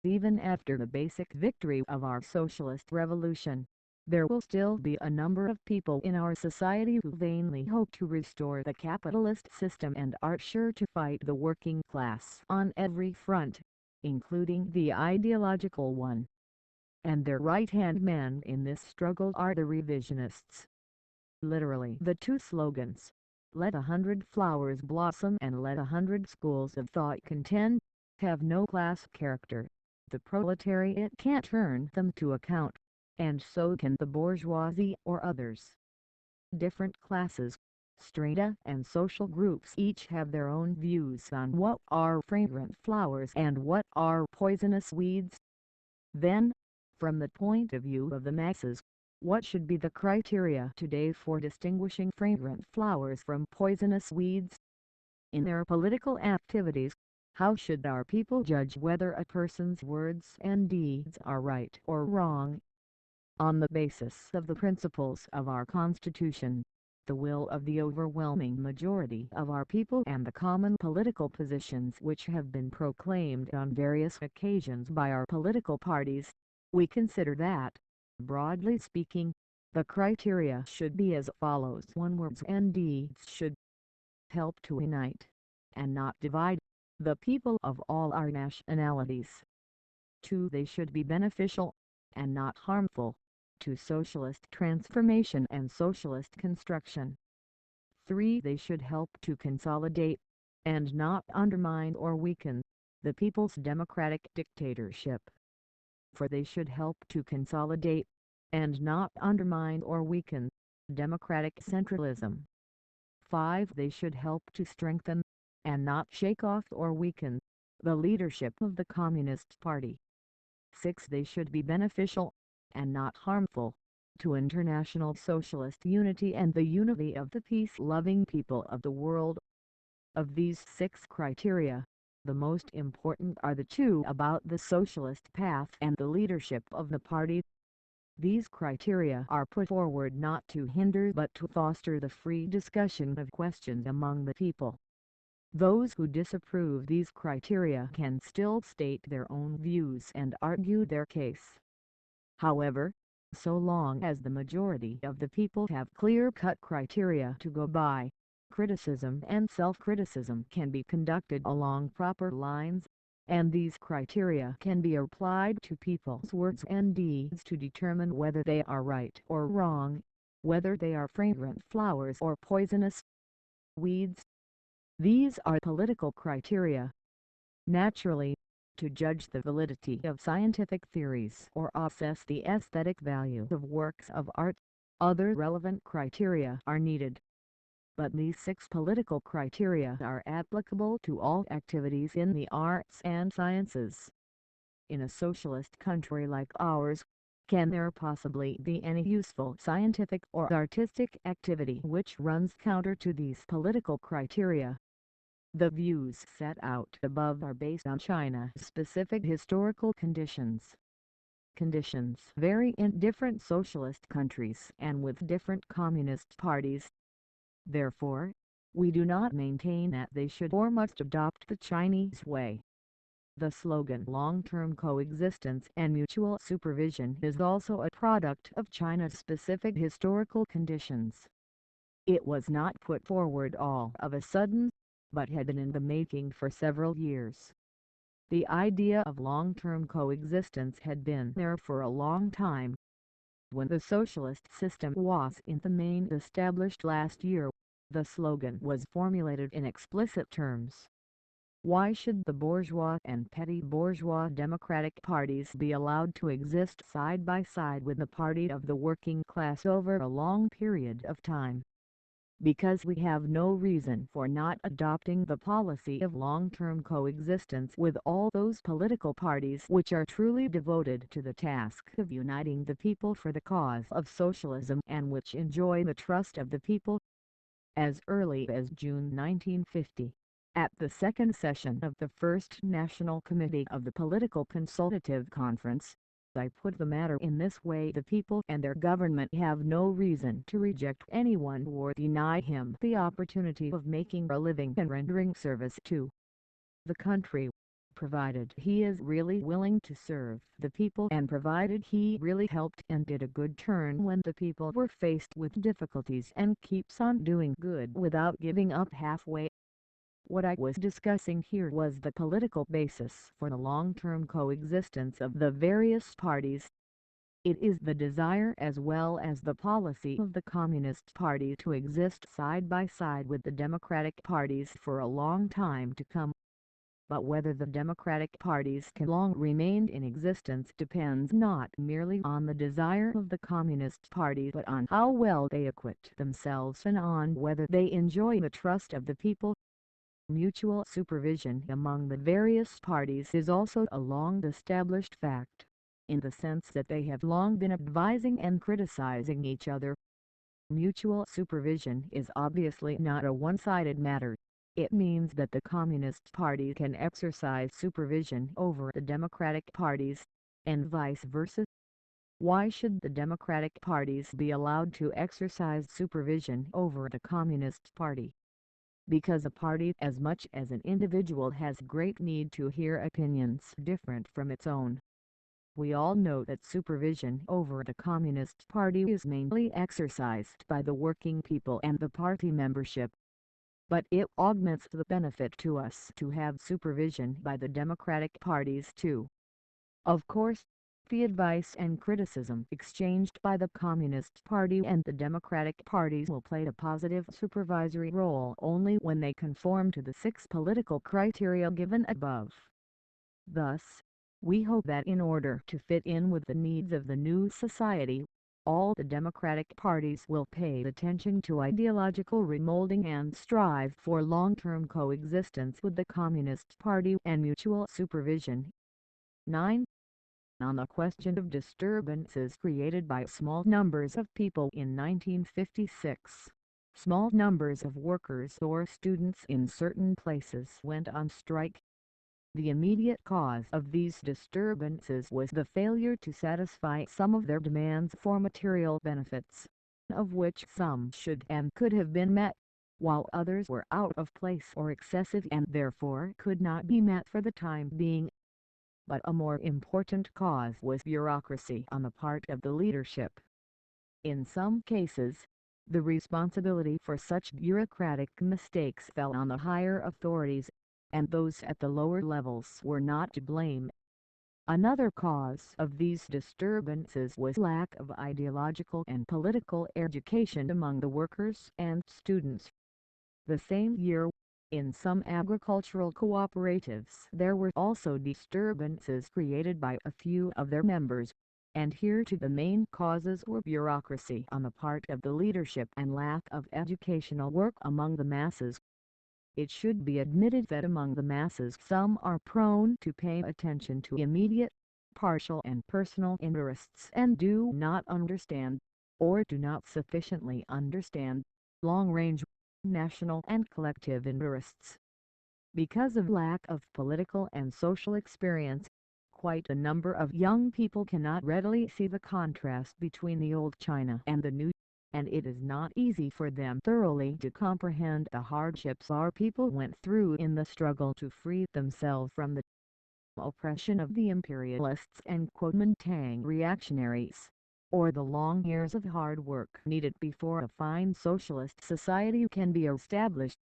Even after the basic victory of our socialist revolution, there will still be a number of people in our society who vainly hope to restore the capitalist system and are sure to fight the working class on every front, including the ideological one. And their right-hand men in this struggle are the revisionists. Literally, the two slogans, Let 100 flowers blossom and let 100 schools of thought contend, have no class character. The proletariat can't turn them to account, and so can the bourgeoisie or others. Different classes, strata and social groups each have their own views on what are fragrant flowers and what are poisonous weeds. Then, from the point of view of the masses, what should be the criteria today for distinguishing fragrant flowers from poisonous weeds? In their political activities, how should our people judge whether a person's words and deeds are right or wrong? On the basis of the principles of our Constitution, the will of the overwhelming majority of our people and the common political positions which have been proclaimed on various occasions by our political parties, we consider that, broadly speaking, the criteria should be as follows. 1. Words and deeds should help to unite, and not divide, the people of all our nationalities. 2. They should be beneficial, and not harmful, to socialist transformation and socialist construction. 3. They should help to consolidate, and not undermine or weaken, the people's democratic dictatorship. 4. They should help to consolidate, and not undermine or weaken, democratic centralism. 5. They should help to strengthen, and not shake off or weaken, the leadership of the Communist Party. 6. They should be beneficial, and not harmful, to international socialist unity and the unity of the peace-loving people of the world. Of these 6 criteria, the most important are the 2 about the socialist path and the leadership of the party. These criteria are put forward not to hinder but to foster the free discussion of questions among the people. Those who disapprove these criteria can still state their own views and argue their case. However, so long as the majority of the people have clear-cut criteria to go by, criticism and self-criticism can be conducted along proper lines, and these criteria can be applied to people's words and deeds to determine whether they are right or wrong, whether they are fragrant flowers or poisonous weeds. These are political criteria. Naturally, to judge the validity of scientific theories or assess the aesthetic value of works of art, other relevant criteria are needed. But these 6 political criteria are applicable to all activities in the arts and sciences. In a socialist country like ours, can there possibly be any useful scientific or artistic activity which runs counter to these political criteria? The views set out above are based on China-specific historical conditions. Conditions vary in different socialist countries and with different communist parties. Therefore, we do not maintain that they should or must adopt the Chinese way. The slogan "long-term coexistence and mutual supervision" is also a product of China-specific historical conditions. It was not put forward all of a sudden, but had been in the making for several years. The idea of long-term coexistence had been there for a long time. When the socialist system was in the main established last year, the slogan was formulated in explicit terms. Why should the bourgeois and petty bourgeois democratic parties be allowed to exist side by side with the party of the working class over a long period of time? Because we have no reason for not adopting the policy of long-term coexistence with all those political parties which are truly devoted to the task of uniting the people for the cause of socialism and which enjoy the trust of the people. As early as June 1950, at the second session of the First National Committee of the Political Consultative Conference, I put the matter in this way: the people and their government have no reason to reject anyone or deny him the opportunity of making a living and rendering service to the country, provided he is really willing to serve the people and provided he really helped and did a good turn when the people were faced with difficulties and keeps on doing good without giving up halfway. What I was discussing here was the political basis for the long-term coexistence of the various parties. It is the desire as well as the policy of the Communist Party to exist side by side with the Democratic parties for a long time to come. But whether the Democratic parties can long remain in existence depends not merely on the desire of the Communist Party but on how well they acquit themselves and on whether they enjoy the trust of the people. Mutual supervision among the various parties is also a long-established fact, in the sense that they have long been advising and criticizing each other. Mutual supervision is obviously not a one-sided matter. It means that the Communist Party can exercise supervision over the Democratic parties, and vice versa. Why should the Democratic parties be allowed to exercise supervision over the Communist Party? Because a party as much as an individual has great need to hear opinions different from its own. We all know that supervision over the Communist Party is mainly exercised by the working people and the party membership. But it augments the benefit to us to have supervision by the Democratic parties too. Of course, the advice and criticism exchanged by the Communist Party and the Democratic parties will play a positive supervisory role only when they conform to the 6 political criteria given above. Thus, we hope that in order to fit in with the needs of the new society, all the Democratic parties will pay attention to ideological remolding and strive for long-term coexistence with the Communist Party and mutual supervision. 9. On the question of disturbances created by small numbers of people in 1956, small numbers of workers or students in certain places went on strike. The immediate cause of these disturbances was the failure to satisfy some of their demands for material benefits, of which some should and could have been met, while others were out of place or excessive and therefore could not be met for the time being. But a more important cause was bureaucracy on the part of the leadership. In some cases, the responsibility for such bureaucratic mistakes fell on the higher authorities, and those at the lower levels were not to blame. Another cause of these disturbances was lack of ideological and political education among the workers and students. The same year, in some agricultural cooperatives there were also disturbances created by a few of their members, and here too the main causes were bureaucracy on the part of the leadership and lack of educational work among the masses. It should be admitted that among the masses some are prone to pay attention to immediate, partial and personal interests and do not understand, or do not sufficiently understand, long-range, national and collective interests. Because of lack of political and social experience, quite a number of young people cannot readily see the contrast between the old China and the new, and it is not easy for them thoroughly to comprehend the hardships our people went through in the struggle to free themselves from the oppression of the imperialists and Kuomintang reactionaries, or the long years of hard work needed before a fine socialist society can be established.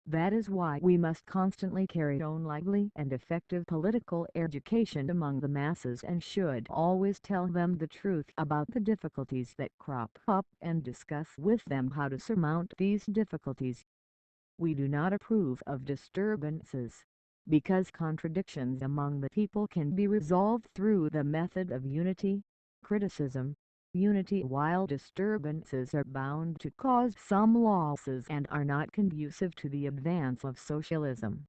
That is why we must constantly carry on lively and effective political education among the masses and should always tell them the truth about the difficulties that crop up and discuss with them how to surmount these difficulties. We do not approve of disturbances, because contradictions among the people can be resolved through the method of unity, criticism, unity, while disturbances are bound to cause some losses and are not conducive to the advance of socialism.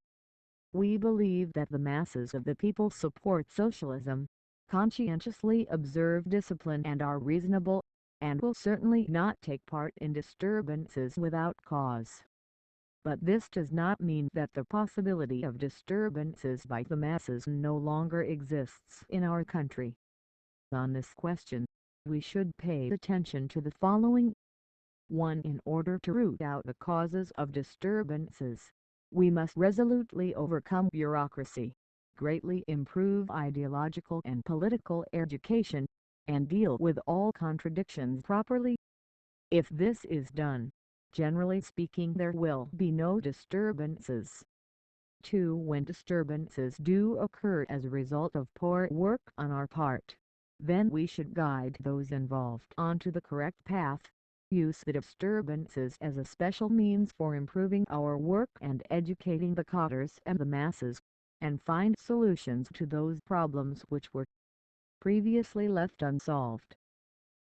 We believe that the masses of the people support socialism, conscientiously observe discipline and are reasonable, and will certainly not take part in disturbances without cause. But this does not mean that the possibility of disturbances by the masses no longer exists in our country. On this question, we should pay attention to the following. 1. In order to root out the causes of disturbances, we must resolutely overcome bureaucracy, greatly improve ideological and political education, and deal with all contradictions properly. If this is done, generally speaking, there will be no disturbances. 2. When disturbances do occur as a result of poor work on our part, then we should guide those involved onto the correct path, use the disturbances as a special means for improving our work and educating the cotters and the masses, and find solutions to those problems which were previously left unsolved.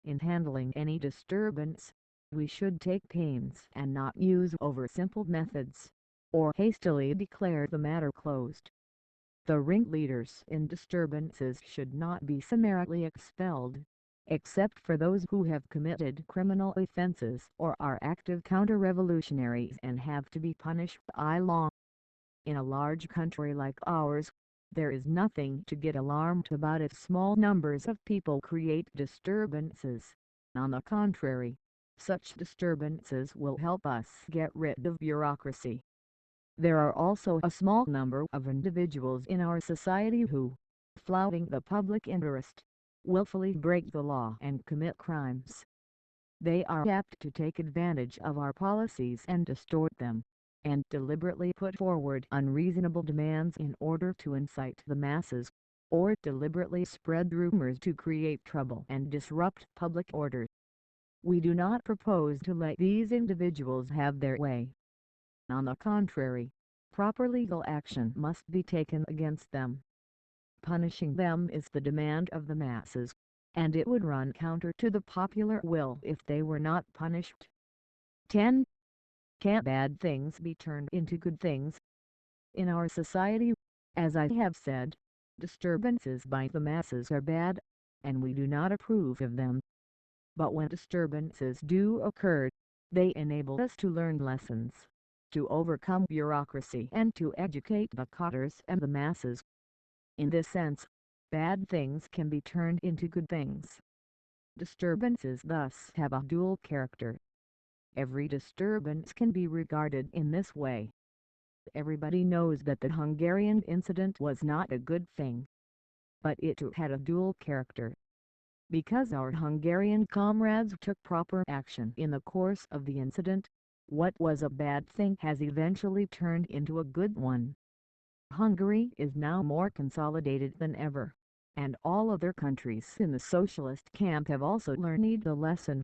In handling any disturbance, we should take pains and not use over-simple methods, or hastily declare the matter closed. The ringleaders in disturbances should not be summarily expelled, except for those who have committed criminal offenses or are active counter-revolutionaries and have to be punished by law. In a large country like ours, there is nothing to get alarmed about if small numbers of people create disturbances. On the contrary, such disturbances will help us get rid of bureaucracy. There are also a small number of individuals in our society who, flouting the public interest, willfully break the law and commit crimes. They are apt to take advantage of our policies and distort them, and deliberately put forward unreasonable demands in order to incite the masses, or deliberately spread rumors to create trouble and disrupt public order. We do not propose to let these individuals have their way. On the contrary, proper legal action must be taken against them. Punishing them is the demand of the masses, and it would run counter to the popular will if they were not punished. 10. Can bad things be turned into good things? In our society, as I have said, disturbances by the masses are bad, and we do not approve of them. But when disturbances do occur, they enable us to learn lessons, to overcome bureaucracy and to educate the cotters and the masses. In this sense, bad things can be turned into good things. Disturbances thus have a dual character. Every disturbance can be regarded in this way. Everybody knows that the Hungarian incident was not a good thing, but it too had a dual character. Because our Hungarian comrades took proper action in the course of the incident, what was a bad thing has eventually turned into a good one. Hungary is now more consolidated than ever, and all other countries in the socialist camp have also learned the lesson.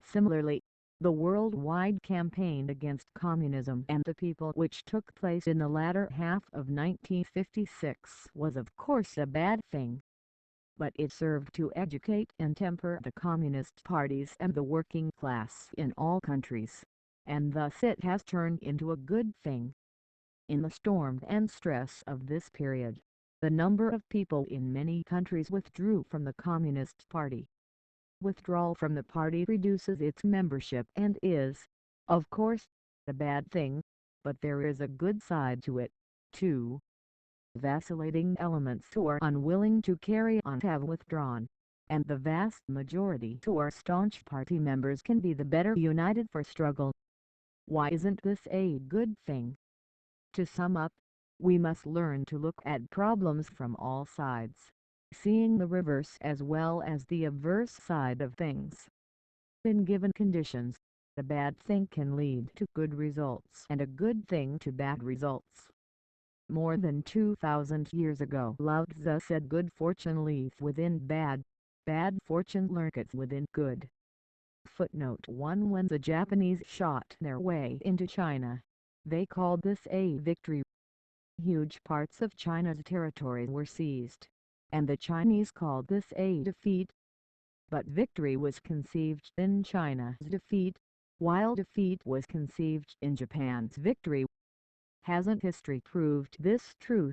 Similarly, the worldwide campaign against communism and the people which took place in the latter half of 1956 was of course a bad thing. But it served to educate and temper the communist parties and the working class in all countries, and thus it has turned into a good thing. In the storm and stress of this period, the number of people in many countries withdrew from the Communist Party. Withdrawal from the party reduces its membership and is, of course, a bad thing, but there is a good side to it, too. Vacillating elements who are unwilling to carry on have withdrawn, and the vast majority who are staunch party members can be the better united for struggle. Why isn't this a good thing? To sum up, we must learn to look at problems from all sides, seeing the reverse as well as the adverse side of things. In given conditions, a bad thing can lead to good results and a good thing to bad results. More than 2,000 years ago Lao Tzu said good fortune lieth within bad, bad fortune lurketh within good. Footnote 1. When the Japanese shot their way into China, they called this a victory. Huge parts of China's territory were seized, and the Chinese called this a defeat. But victory was conceived in China's defeat, while defeat was conceived in Japan's victory. Hasn't history proved this truth?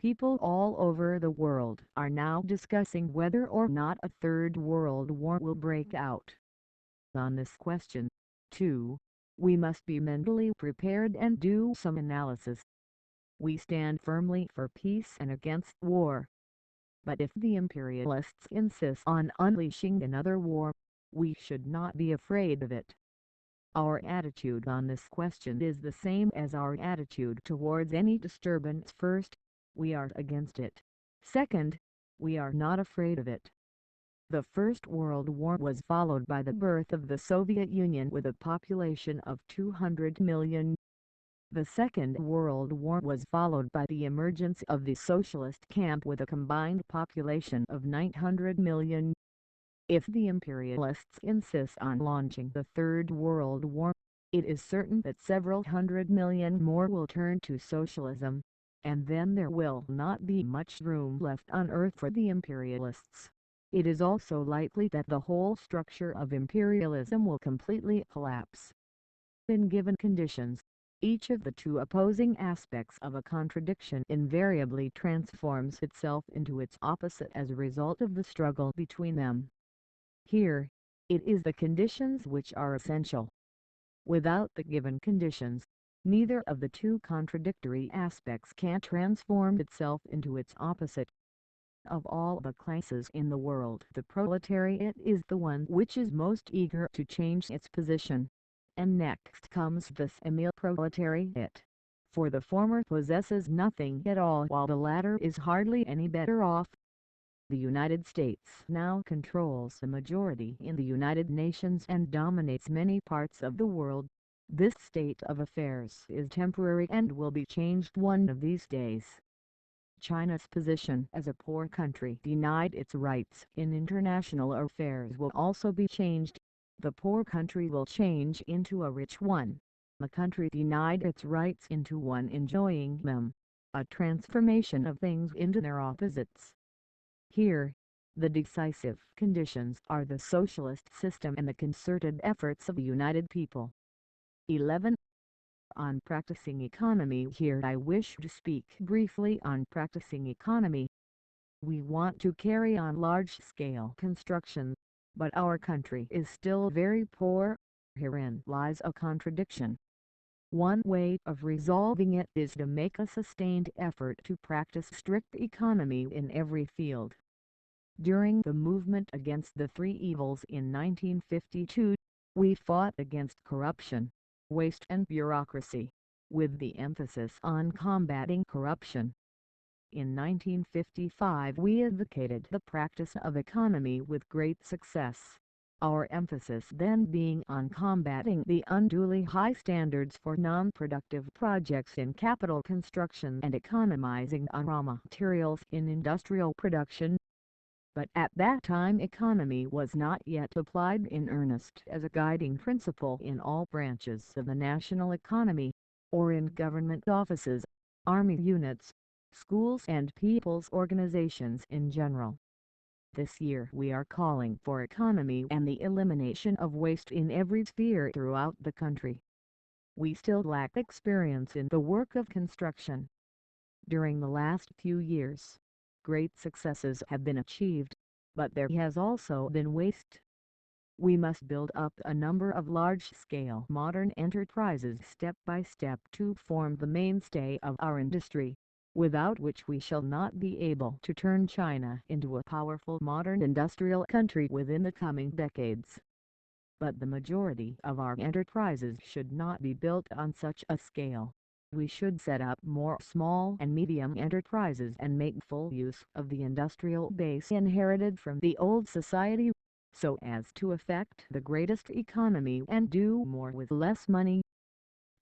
People all over the world are now discussing whether or not a third world war will break out. On this question, too, we must be mentally prepared and do some analysis. We stand firmly for peace and against war. But if the imperialists insist on unleashing another war, we should not be afraid of it. Our attitude on this question is the same as our attitude towards any disturbance. First, we are against it. Second, we are not afraid of it. The First World War was followed by the birth of the Soviet Union with a population of 200 million. The Second World War was followed by the emergence of the socialist camp with a combined population of 900 million. If the imperialists insist on launching the Third World War, it is certain that several 100 million more will turn to socialism, and then there will not be much room left on earth for the imperialists. It is also likely that the whole structure of imperialism will completely collapse. In given conditions, each of the two opposing aspects of a contradiction invariably transforms itself into its opposite as a result of the struggle between them. Here, it is the conditions which are essential. Without the given conditions, neither of the two contradictory aspects can transform itself into its opposite. Of all the classes in the world, the proletariat is the one which is most eager to change its position, and next comes the semi-proletariat, for the former possesses nothing at all while the latter is hardly any better off. The United States now controls the majority in the United Nations and dominates many parts of the world. This state of affairs is temporary and will be changed one of these days. China's position as a poor country denied its rights in international affairs will also be changed. The poor country will change into a rich one. The country denied its rights into one enjoying them. A transformation of things into their opposites. Here, the decisive conditions are the socialist system and the concerted efforts of the united people. 11. On practicing economy. Here I wish to speak briefly on practicing economy. We want to carry on large-scale construction, but our country is still very poor. Herein lies a contradiction. One way of resolving it is to make a sustained effort to practice strict economy in every field. During the movement against the three evils in 1952, we fought against corruption, waste and bureaucracy, with the emphasis on combating corruption. In 1955 we advocated the practice of economy with great success, our emphasis then being on combating the unduly high standards for non-productive projects in capital construction and economizing on raw materials in industrial production. But at that time economy was not yet applied in earnest as a guiding principle in all branches of the national economy, or in government offices, army units, schools and people's organizations in general. This year we are calling for economy and the elimination of waste in every sphere throughout the country. We still lack experience in the work of construction. During the last few years, great successes have been achieved, but there has also been waste. We must build up a number of large-scale modern enterprises step by step to form the mainstay of our industry, without which we shall not be able to turn China into a powerful modern industrial country within the coming decades. But the majority of our enterprises should not be built on such a scale. We should set up more small and medium enterprises and make full use of the industrial base inherited from the old society, so as to effect the greatest economy and do more with less money.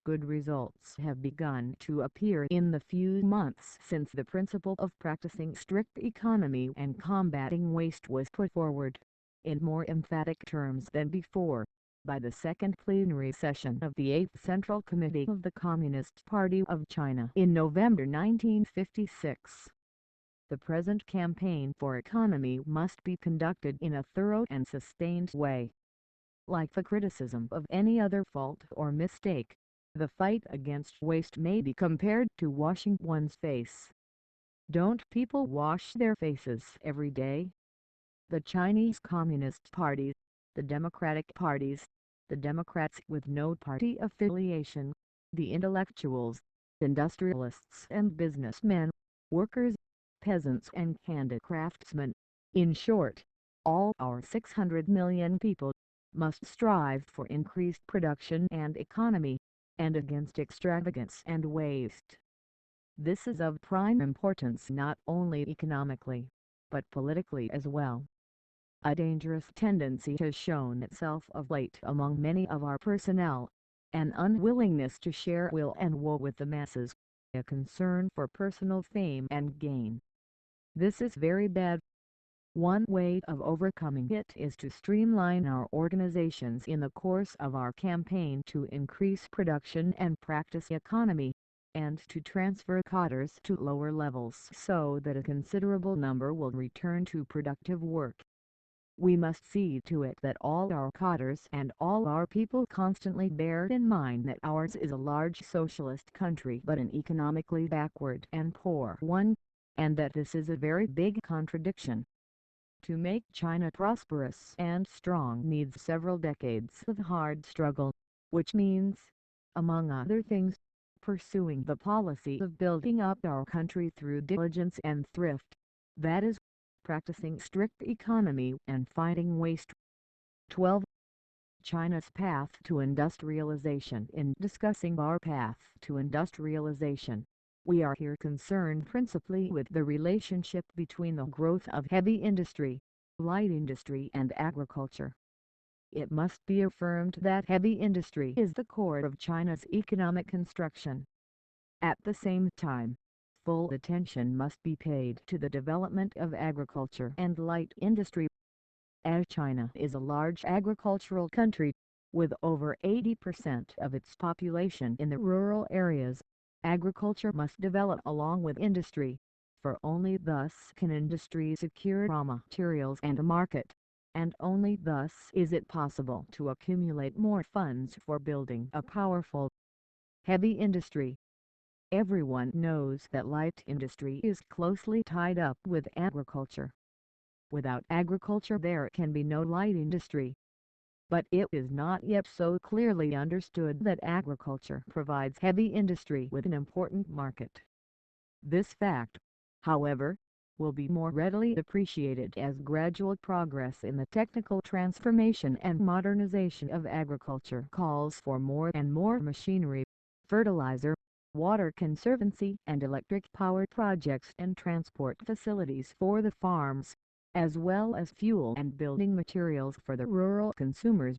Good results have begun to appear in the few months since the principle of practicing strict economy and combating waste was put forward, in more emphatic terms than before, by the second plenary session of the 8th Central Committee of the Communist Party of China in November 1956. The present campaign for economy must be conducted in a thorough and sustained way. Like the criticism of any other fault or mistake, the fight against waste may be compared to washing one's face. Don't people wash their faces every day? The Chinese Communist Party, the Democratic parties, the Democrats with no party affiliation, the intellectuals, industrialists and businessmen, workers, peasants and handicraftsmen, in short, all our 600 million people, must strive for increased production and economy, and against extravagance and waste. This is of prime importance not only economically, but politically as well. A dangerous tendency has shown itself of late among many of our personnel, an unwillingness to share will and woe with the masses, a concern for personal fame and gain. This is very bad. One way of overcoming it is to streamline our organizations in the course of our campaign to increase production and practice economy, and to transfer cadres to lower levels so that a considerable number will return to productive work. We must see to it that all our cadres and all our people constantly bear in mind that ours is a large socialist country but an economically backward and poor one, and that this is a very big contradiction. To make China prosperous and strong needs several decades of hard struggle, which means, among other things, pursuing the policy of building up our country through diligence and thrift, that is, practicing strict economy and fighting waste. 12. China's path to industrialization. In discussing our path to industrialization, we are here concerned principally with the relationship between the growth of heavy industry, light industry and agriculture. It must be affirmed that heavy industry is the core of China's economic construction. At the same time, full attention must be paid to the development of agriculture and light industry. As China is a large agricultural country, with over 80% of its population in the rural areas, agriculture must develop along with industry, for only thus can industry secure raw materials and a market, and only thus is it possible to accumulate more funds for building a powerful heavy industry. Everyone knows that light industry is closely tied up with agriculture. Without agriculture there can be no light industry. But it is not yet so clearly understood that agriculture provides heavy industry with an important market. This fact, however, will be more readily appreciated as gradual progress in the technical transformation and modernization of agriculture calls for more and more machinery, fertilizer, water conservancy and electric power projects and transport facilities for the farms, as well as fuel and building materials for the rural consumers.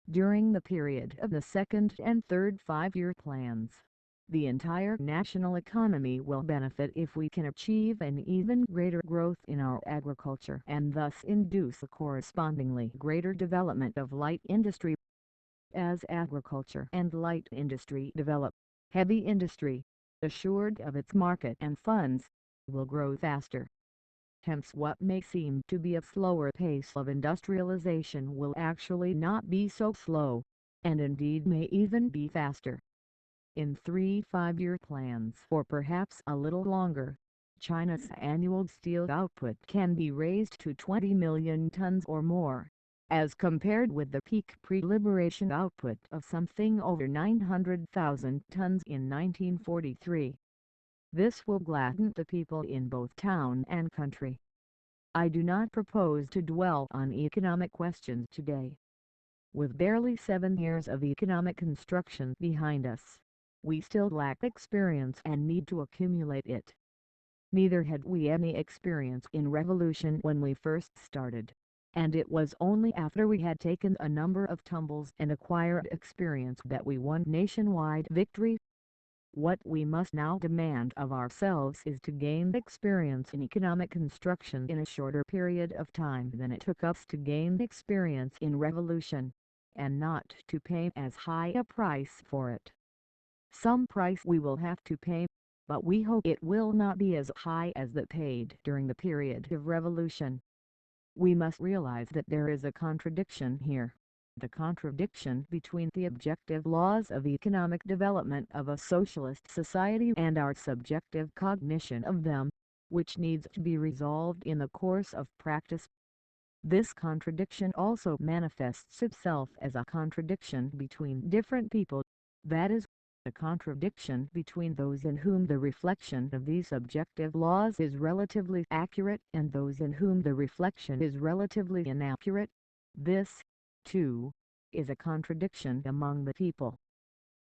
During the period of the second and third five-year plans, the entire national economy will benefit if we can achieve an even greater growth in our agriculture and thus induce a correspondingly greater development of light industry. As agriculture and light industry develop, heavy industry, assured of its market and funds, will grow faster. Hence what may seem to be a slower pace of industrialization will actually not be so slow, and indeed may even be faster. In 3 five-year plans or perhaps a little longer, China's annual steel output can be raised to 20 million tons or more, as compared with the peak pre-liberation output of something over 900,000 tons in 1943. This will gladden the people in both town and country. I do not propose to dwell on economic questions today. With barely 7 years of economic construction behind us, we still lack experience and need to accumulate it. Neither had we any experience in revolution when we first started, and it was only after we had taken a number of tumbles and acquired experience that we won nationwide victory. What we must now demand of ourselves is to gain experience in economic construction in a shorter period of time than it took us to gain experience in revolution, and not to pay as high a price for it. Some price we will have to pay, but we hope it will not be as high as that paid during the period of revolution. We must realize that there is a contradiction here. The contradiction between the objective laws of economic development of a socialist society and our subjective cognition of them, which needs to be resolved in the course of practice. This contradiction also manifests itself as a contradiction between different people, that is, a contradiction between those in whom the reflection of these objective laws is relatively accurate and those in whom the reflection is relatively inaccurate. This, too, is a contradiction among the people.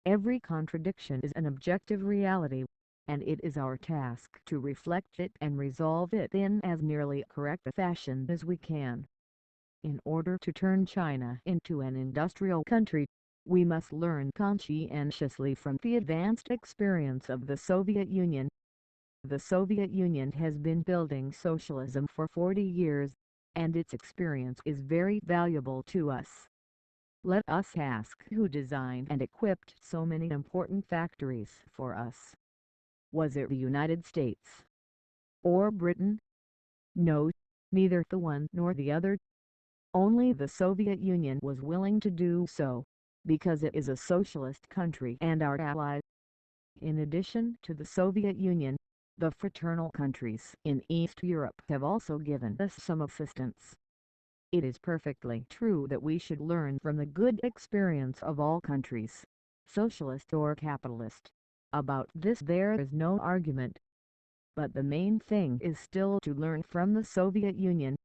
Every contradiction is an objective reality, and it is our task to reflect it and resolve it in as nearly correct a fashion as we can. In order to turn China into an industrial country, We must learn conscientiously from the advanced experience of the Soviet Union. The Soviet Union has been building socialism for 40 years, and its experience is very valuable to us. Let us ask who designed and equipped so many important factories for us. Was it the United States? Or Britain? No, neither the one nor the other. Only the Soviet Union was willing to do so, because it is a socialist country and our ally. In addition to the Soviet Union, the fraternal countries in East Europe have also given us some assistance. It is perfectly true that we should learn from the good experience of all countries, socialist or capitalist. About this there is no argument. But the main thing is still to learn from the Soviet Union.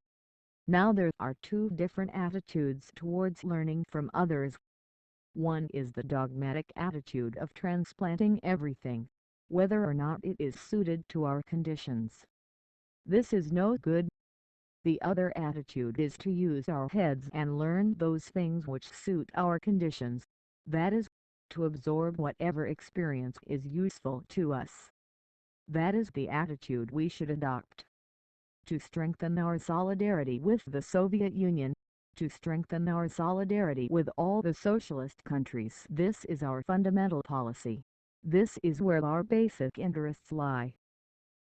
Now there are two different attitudes towards learning from others. One is the dogmatic attitude of transplanting everything, whether or not it is suited to our conditions. This is no good. The other attitude is to use our heads and learn those things which suit our conditions, that is, to absorb whatever experience is useful to us. That is the attitude we should adopt. To strengthen our solidarity with the Soviet Union, to strengthen our solidarity with all the socialist countries. This is our fundamental policy. This is where our basic interests lie.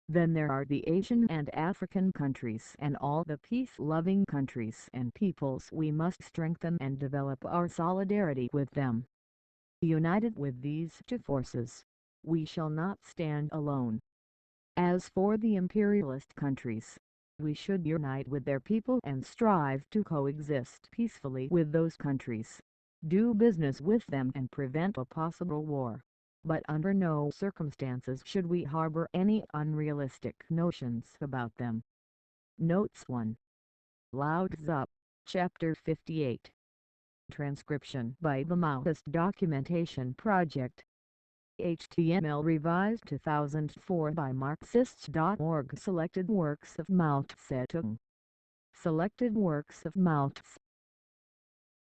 Then there are the Asian and African countries and all the peace-loving countries and peoples. We must strengthen and develop our solidarity with them. United with these two forces, we shall not stand alone. As for the imperialist countries, we should unite with their people and strive to coexist peacefully with those countries, do business with them and prevent a possible war. But under no circumstances should we harbor any unrealistic notions about them. Notes 1. Lao Tzu, Chapter 58. Transcription by the Maoist Documentation Project. HTML revised 2004 by Marxist.org. Selected works of Mao Tse-Tung. Selected works of Mao Tse.